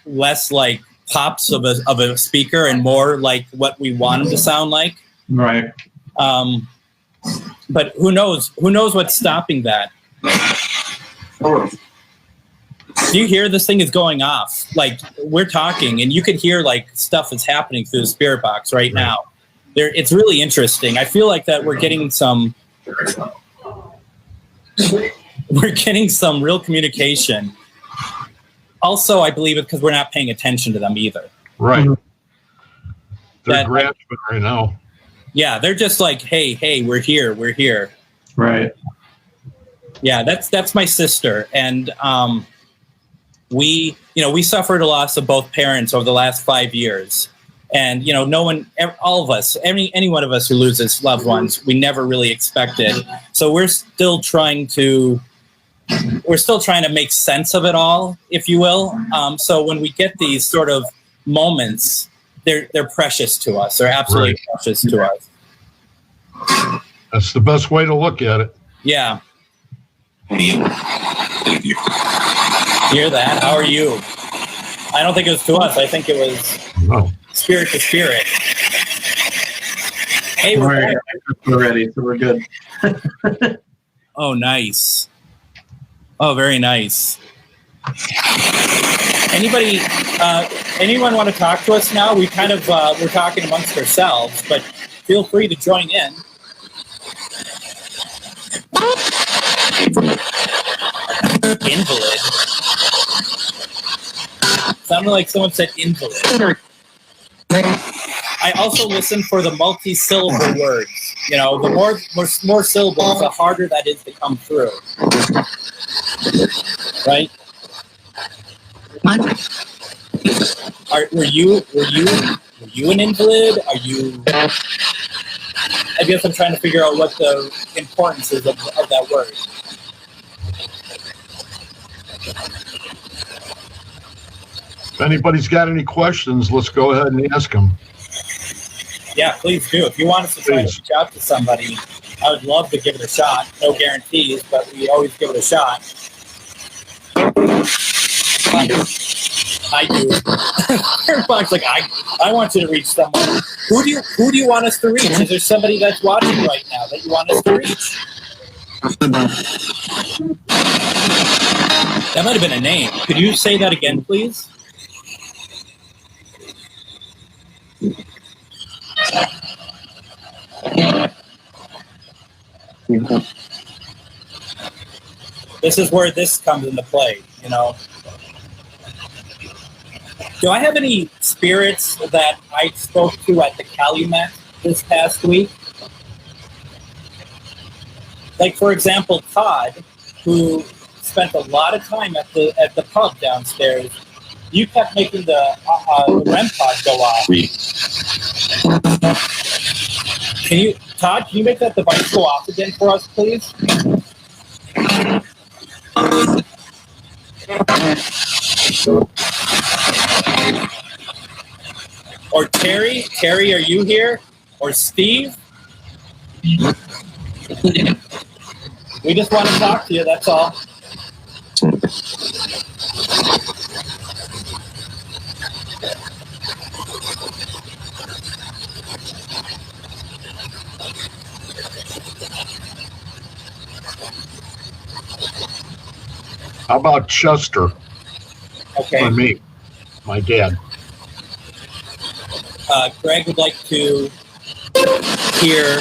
less like pops of a speaker and more like what we want them to sound like. Right. But who knows? Who knows what's stopping that? Do you hear this thing is going off? Like, we're talking and you can hear like stuff is happening through the spirit box right now. It's really interesting. I feel like that we're getting some real communication. Also, I believe it's because we're not paying attention to them either. Right. They're grasping right now. Yeah, they're just like, hey, we're here. Right. Yeah, that's my sister, and we suffered a loss of both parents over the last 5 years, and no one, all of us, any one of us who loses loved ones, we never really expected. So we're still trying to make sense of it all, if you will. So when we get these sort of moments, they're precious to us. They're absolutely precious to us. That's the best way to look at it. Yeah. Hear that? How are you? I don't think it was to us. I think it was spirit to spirit. Hey, we're ready, so we're good. Oh, nice. Oh, very nice. Anyone want to talk to us now? We kind of we're talking amongst ourselves, but feel free to join in. Invalid. Sounded like someone said invalid. I also listen for the multi-syllable words. The more syllables, the harder that is to come through. Right? Were you an invalid? Are you? I guess I'm trying to figure out what the importance is of that word. If anybody's got any questions, let's go ahead and ask them. Yeah, please do. If you want us to try to reach out to somebody, I would love to give it a shot. No guarantees, but we always give it a shot. I do. Everybody's like, I want you to reach someone. Who do you want us to reach? Is there somebody that's watching right now that you want us to reach? That might have been a name. Could you say that again, please? This is where this comes into play, you know. Do I have any spirits that I spoke to at the Calumet this past week? Like, for example, Todd, who spent a lot of time at the pub downstairs. You kept making the REM pod go off. Todd, can you make that device go off again for us, please? Or Terry, are you here? Or Steve? We just want to talk to you, that's all. How about Chester? Okay. For me, my dad. Greg would like to hear.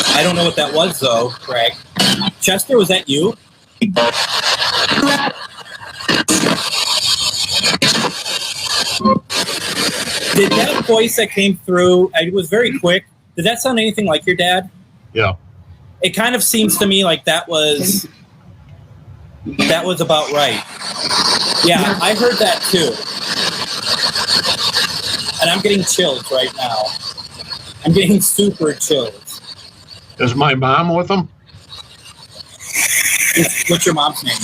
I don't know what that was, though, Greg. Chester, was that you? Did that voice that came through, it was very quick, did that sound anything like your dad? Yeah. It kind of seems to me like that was about right. Yeah, I heard that too. And I'm getting chills right now. I'm getting super chills. Is my mom with him? What's your mom's name?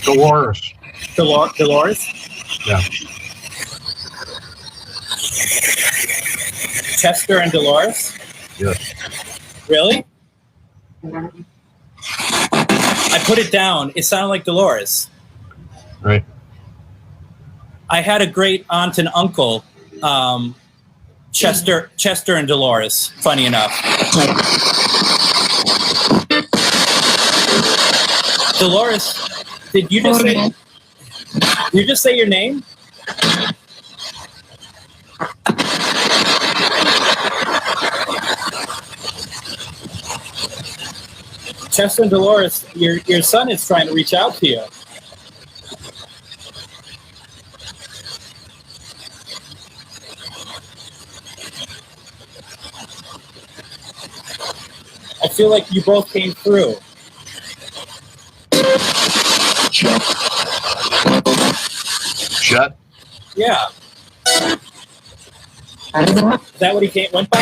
Dolores. Dolores? Yeah. Chester and Dolores? Yes. Really? I put it down. It sounded like Dolores. Right. I had a great aunt and uncle, Chester and Dolores, funny enough. Dolores, did you just say your name? Chester and Dolores, your son is trying to reach out to you. I feel like you both came through. Chet? Yeah. Is that what he went by?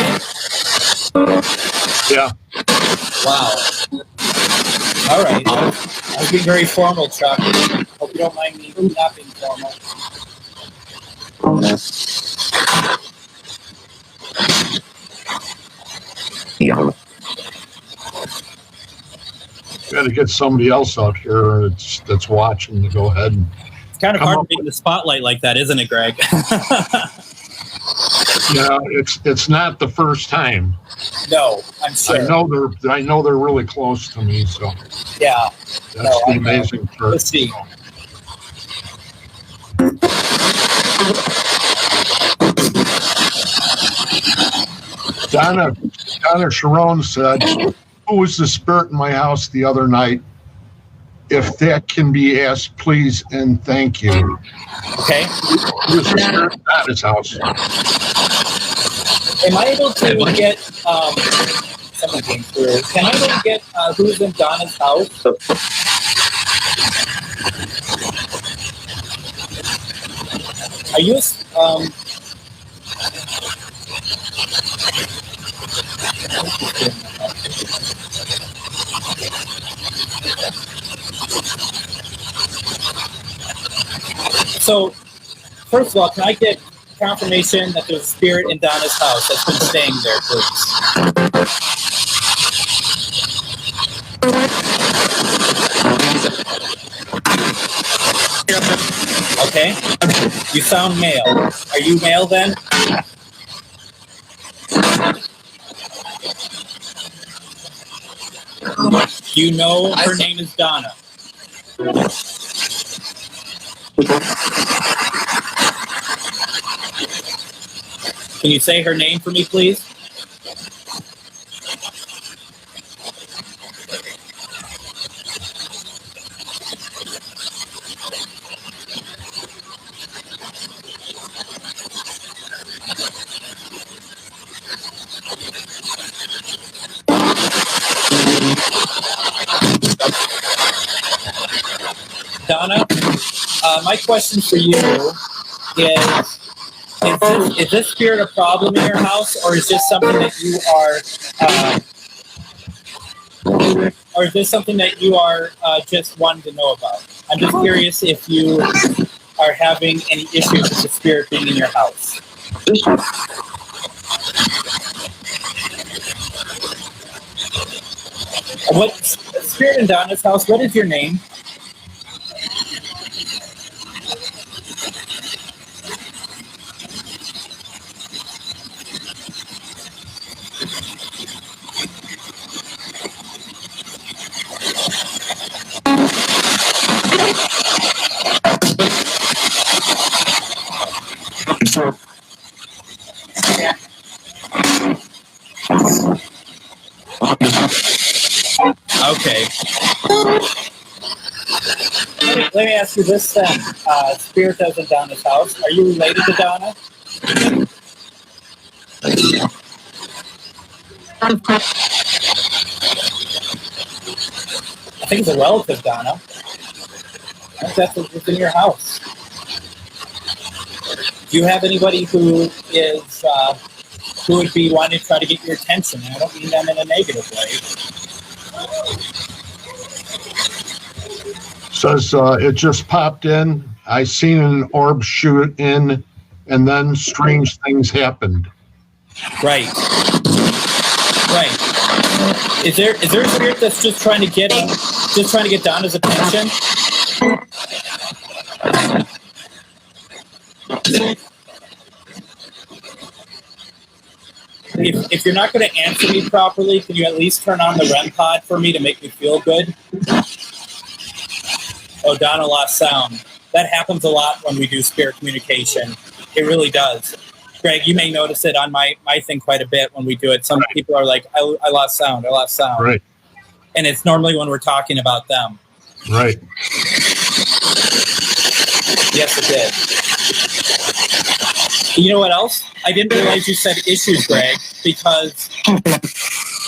Yeah. Wow. All right. I was being very formal, Chuck. Hope you don't mind me not being formal. Yeah. Got to get somebody else out here that's watching to go ahead and. It's kind of hard to be in the spotlight like that, isn't it, Greg? Yeah, it's not the first time. No, I'm sure. I know they're really close to me, so yeah. That's the amazing part. Let's see. Donna Sharon said, "Who was the spirit in my house the other night? If that can be asked, please and thank you." Okay. Who was the spirit in Donna's house? Am I able to get someone came through? Can I able to get who's in Donna's house? Are you So, first of all, can I get confirmation that there's a spirit in Donna's house that's been staying there, please? Okay. You sound male. Are you male then? You know her name is Donna. Can you say her name for me, please? Donna, my question for you is this spirit a problem in your house, or is this something that you are, just wanting to know about? I'm just curious if you are having any issues with the spirit being in your house. What spirit in Donna's house? What is your name? Okay. Let me ask you this then. Spirit that's in Donna's house. Are you related to Donna? I think it's a relative, Donna. I think that's what's in your house. Do you have anybody who would be wanting to try to get your attention? I don't mean them in a negative way. Says it just popped in. I seen an orb shoot in, and then strange things happened. Right. Is there a spirit that's just trying to get Donna's attention? If you're not going to answer me properly, can you at least turn on the REM pod for me to make me feel good? Oh, Donna lost sound. That happens a lot when we do spirit communication. It really does. Greg, you may notice it on my thing quite a bit when we do it. Some people are like, I lost sound. Right. And it's normally when we're talking about them. Right. Yes, it did. You know what else? I didn't realize you said issues, Greg, because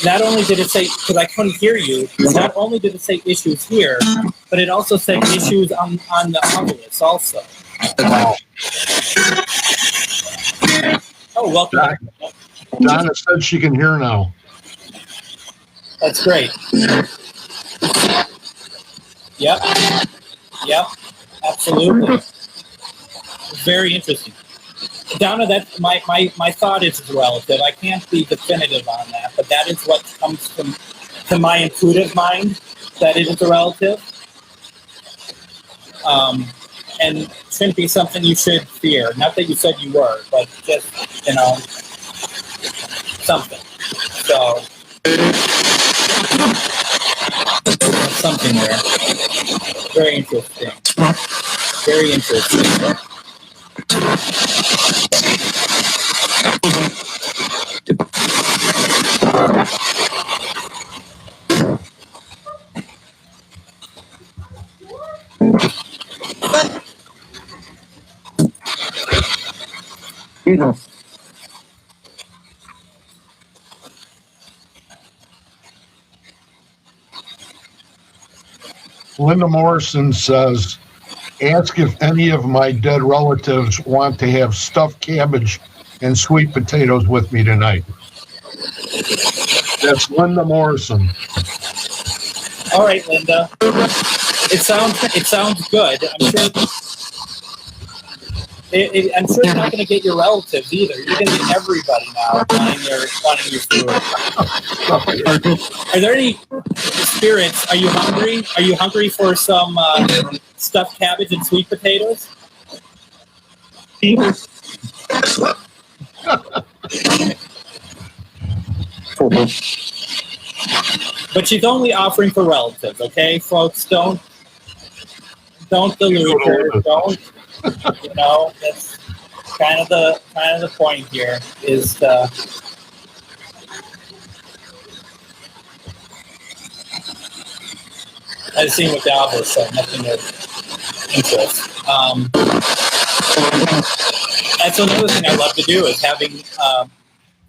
not only did it say, because I couldn't hear you, not only did it say issues here, but it also said issues on the obelisk also. Wow. Oh, welcome. Donna said she can hear now. That's great. Yep, absolutely. Very interesting. Donna, that's my thought is relative. I can't be definitive on that, but that is what comes to my intuitive mind, that it is a relative. And shouldn't be something you should fear. Not that you said you were, but just, something. So, something there. Very interesting. Very interesting. Linda Morrison says, ask if any of my dead relatives want to have stuffed cabbage and sweet potatoes with me tonight. That's Linda Morrison. All right, Linda. It sounds good. I'm sure. I'm sure you're not going to get your relatives either. You're going to get everybody now wanting your food. Are there any spirits? Are you hungry? Are you hungry for some stuffed cabbage and sweet potatoes? But she's only offering for relatives, okay, folks? Don't delude her. Don't. That's kind of the point here is I've seen what Dalvin said, nothing of interest. That's another thing I love to do is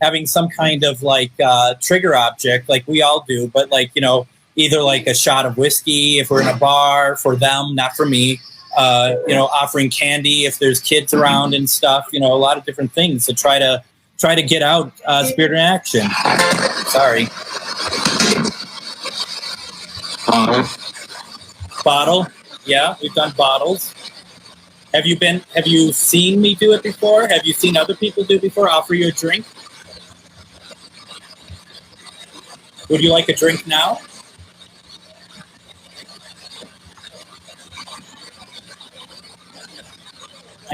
having some kind of like trigger object, like we all do, but like either like a shot of whiskey if we're in a bar for them, not for me. Offering candy if there's kids around and stuff. A lot of different things to try to get out spirit in action. Sorry. Bottle. Yeah, we've done bottles. Have you seen me do it before? Have you seen other people do it before? Offer you a drink? Would you like a drink now?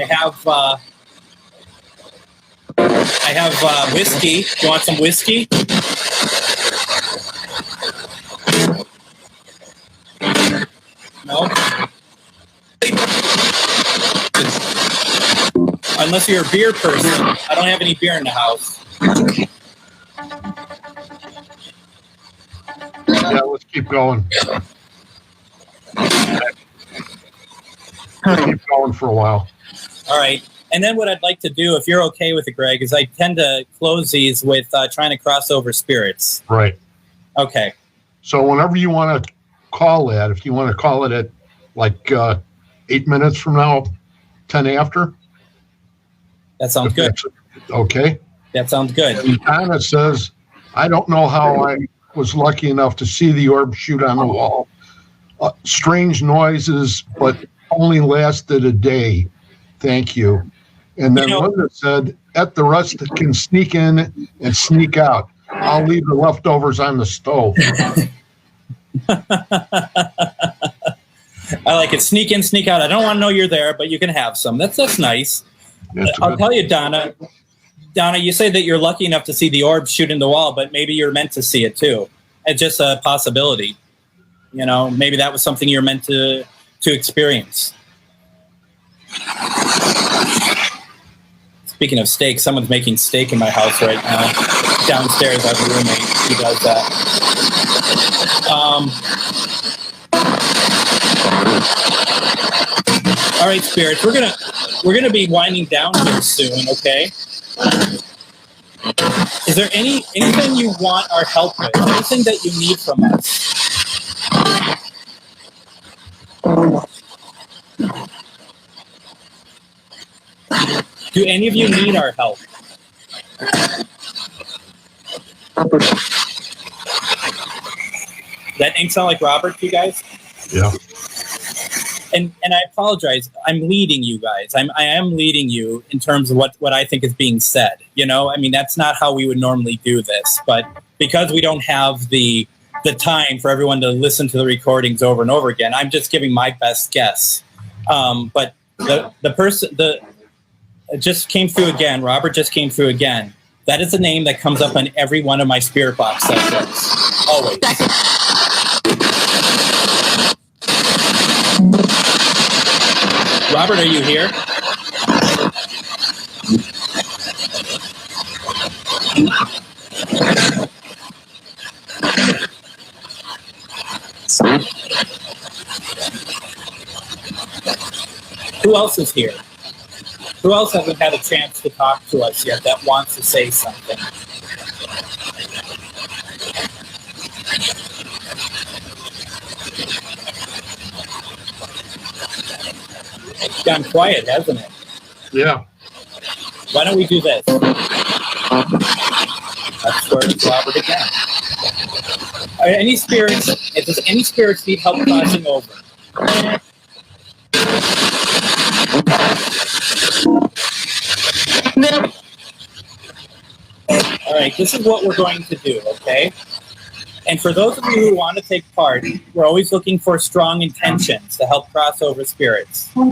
I have whiskey. Do you want some whiskey? No? Unless you're a beer person. I don't have any beer in the house. Yeah, let's keep going. Keep going for a while. All right. And then what I'd like to do, if you're okay with it, Greg, is I tend to close these with trying to cross over spirits. Right. Okay. So whenever you want to call that, if you want to call it at like 8 minutes from now, 10 after. That sounds good. Okay. That sounds good. And Donna says, I don't know how I was lucky enough to see the orb shoot on the wall. Strange noises, but only lasted a day. Thank you. And then Linda said, at the rest can sneak in and sneak out. I'll leave the leftovers on the stove. I like it. Sneak in, sneak out. I don't want to know you're there, but you can have some. That's nice. I'll tell you, Donna, you say that you're lucky enough to see the orb shoot in the wall, but maybe you're meant to see it too. It's just a possibility. Maybe that was something you're meant to experience. Speaking of steak, someone's making steak in my house right now. Downstairs, I have a roommate who does that. All right, spirits, we're gonna be winding down here soon. Okay. Is there anything you want our help with? Anything that you need from us? Do any of you need our help? That ain't sound like Robert to you guys? Yeah. And I apologize. I'm leading you guys. I am leading you in terms of what I think is being said. That's not how we would normally do this. But because we don't have the time for everyone to listen to the recordings over and over again, I'm just giving my best guess. But the person it just came through again. Robert just came through again. That is the name that comes up on every one of my spirit box sessions. Always. Robert, are you here? Who else is here? Who else hasn't had a chance to talk to us yet that wants to say something? It's gone quiet, hasn't it? Yeah. Why don't we do this? That's where it's Robert again. Any spirits? Does any spirits need help crossing over? All right, this is what we're going to do, okay? And for those of you who want to take part, we're always looking for strong intentions to help cross over spirits. All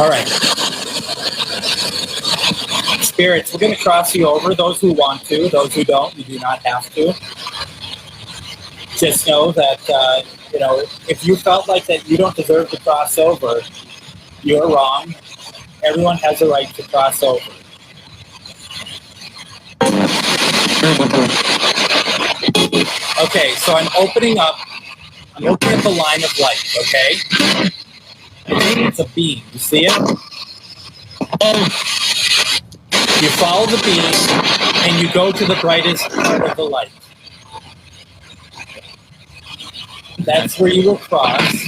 right. Spirits, we're going to cross you over. Those who want to, those who don't, you do not have to. Just know that, if you felt like that you don't deserve to cross over, you're wrong. Everyone has a right to cross over. Okay, so I'm opening up the line of light, okay? It's a beam. You see it? You follow the beam, and you go to the brightest part of the light. That's where you will cross.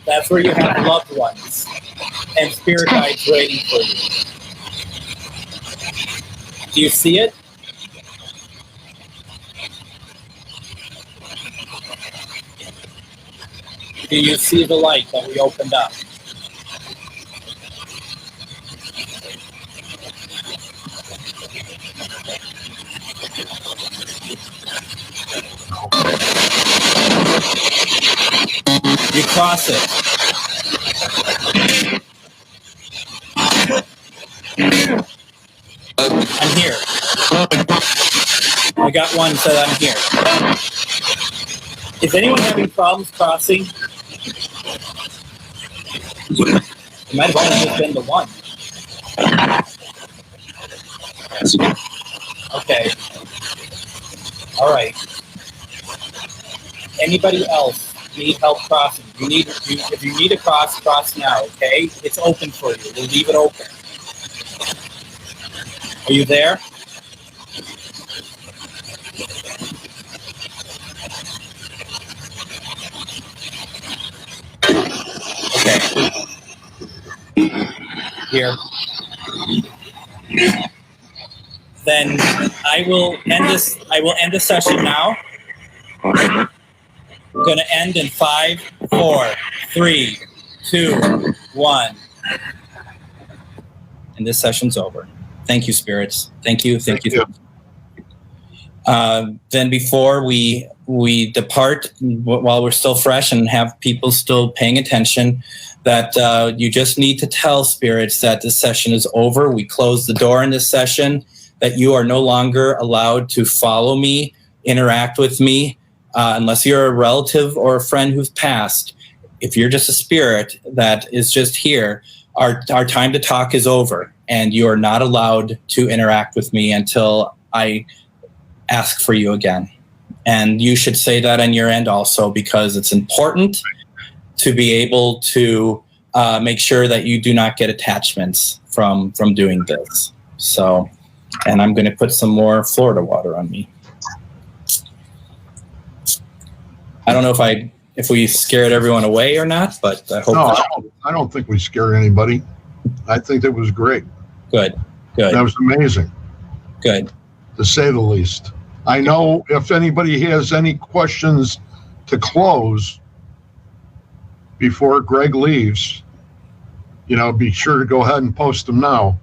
That's where you have loved ones and spirit guides waiting for you. Do you see it? Do you see the light that we opened up? You cross it. I'm here. I got one said I'm here. Is anyone having problems crossing? It might have only just been the one. Okay. All right. Anybody else need help crossing? If you need to cross now, okay? It's open for you. We'll leave it open. Are you there? Okay. Here. Then I will end this session now. I'm going to end in 5, 4, 3, 2, 1. And this session's over. Thank you, spirits. Thank you. Then before we depart, while we're still fresh and have people still paying attention, that you just need to tell spirits that this session is over. We close the door in this session, that you are no longer allowed to follow me, interact with me, unless you're a relative or a friend who's passed. If you're just a spirit that is just here, our time to talk is over, and you are not allowed to interact with me until I ask for you again. And you should say that on your end also, because it's important to be able to make sure that you do not get attachments from doing this. So, and I'm going to put some more Florida water on me. I don't know if we scared everyone away or not, but I hope. No, I don't think we scared anybody. I think that was great. Good. That was amazing. Good. To say the least. I know if anybody has any questions to close before Greg leaves, be sure to go ahead and post them now.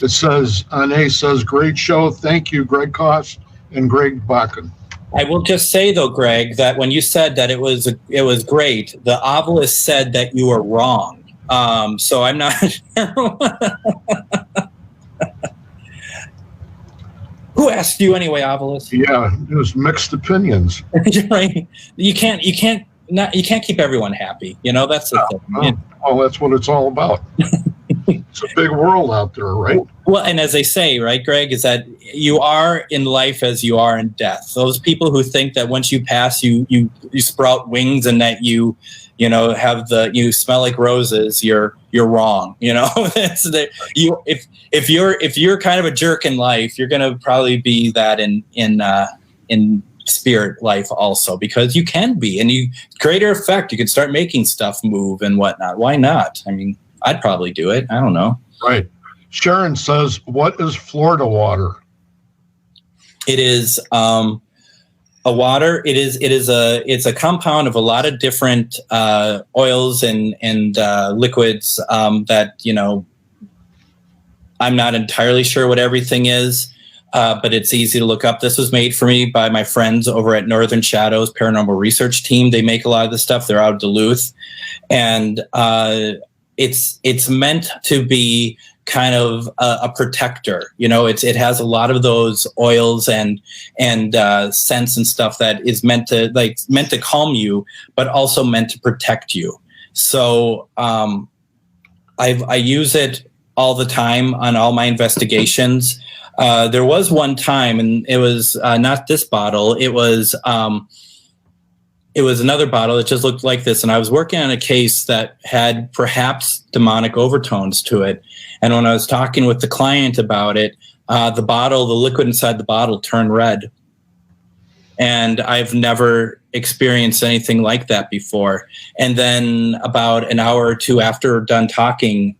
It says, Ane says, great show. Thank you, Greg Koss and Greg Bakun. I will just say, though, Greg, that when you said that it was great, the obelisk said that you were wrong. So I'm not sure. Who asked you anyway, obelisk? Yeah, it was mixed opinions. Right. You can't keep everyone happy. That's the thing. Oh, that's what it's all about. It's a big world out there, right? Well, and as they say, right, Greg, is that you are in life as you are in death. Those people who think that once you pass, you sprout wings and that you smell like roses, you're wrong. It's that if you're kind of a jerk in life, you're going to probably be that in spirit life also, because you can be, and you greater effect. You can start making stuff move and whatnot. Why not? I mean, I'd probably do it. I don't know. Right. Sharon says, what is Florida water? It is a water. It's a compound of a lot of different oils and liquids that, I'm not entirely sure what everything is, but it's easy to look up. This was made for me by my friends over at Northern Shadows Paranormal Research Team. They make a lot of this stuff. They're out of Duluth, and it's meant to be kind of a protector. It has a lot of those oils and scents and stuff that is meant to calm you, but also meant to protect you. So I use it all the time on all my investigations. There was one time, and it was not this bottle. It was another bottle that just looked like this. And I was working on a case that had perhaps demonic overtones to it. And when I was talking with the client about it, the liquid inside the bottle turned red. And I've never experienced anything like that before. And then about an hour or two after done talking,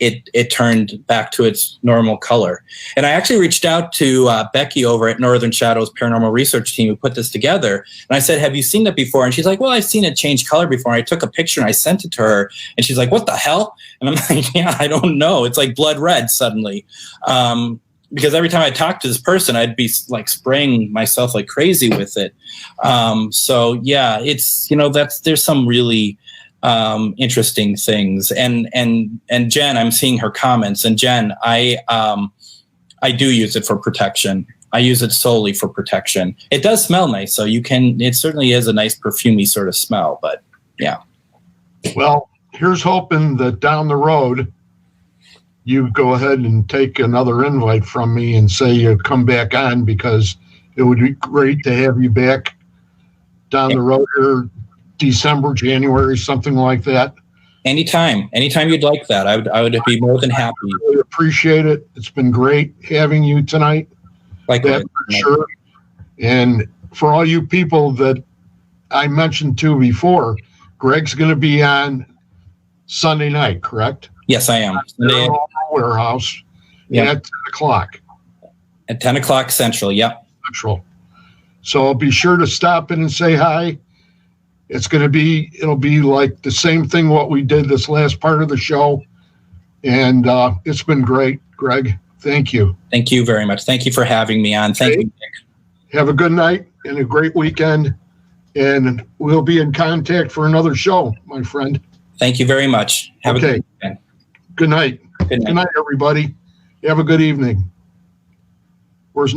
it turned back to its normal color. And I actually reached out to Becky over at Northern Shadows Paranormal Research Team who put this together. And I said, have you seen that before? And she's like, well, I've seen it change color before. And I took a picture and I sent it to her. And she's like, what the hell? And I'm like, yeah, I don't know. It's like blood red suddenly. Because every time I talk to this person, I'd be like spraying myself like crazy with it. So yeah, it's, there's some really interesting things. And Jen, I'm seeing her comments. And Jen, I do use it for protection. I use it solely for protection. It does smell nice, so it certainly is a nice perfumey sort of smell, but yeah. Well, here's hoping that down the road, you go ahead and take another invite from me and say you come back on, because it would be great to have you back down the road here, December, January, something like that. Anytime you'd like that, I would be more than happy. I really appreciate it. It's been great having you tonight. Likewise. That's for sure. And for all you people that I mentioned to before, Greg's going to be on Sunday night, correct? Yes, I am. Sunday Warehouse. Yep. At 10 o'clock. At 10 o'clock Central, yep. Central. So be sure to stop in and say hi. It'll be like the same thing what we did this last part of the show. And it's been great, Greg. Thank you. Thank you very much. Thank you for having me on. Thank you, Nick. Have a good night and a great weekend. And we'll be in contact for another show, my friend. Thank you very much. Have a good weekend. Good night. Good night. Good night, everybody. Have a good evening. Where's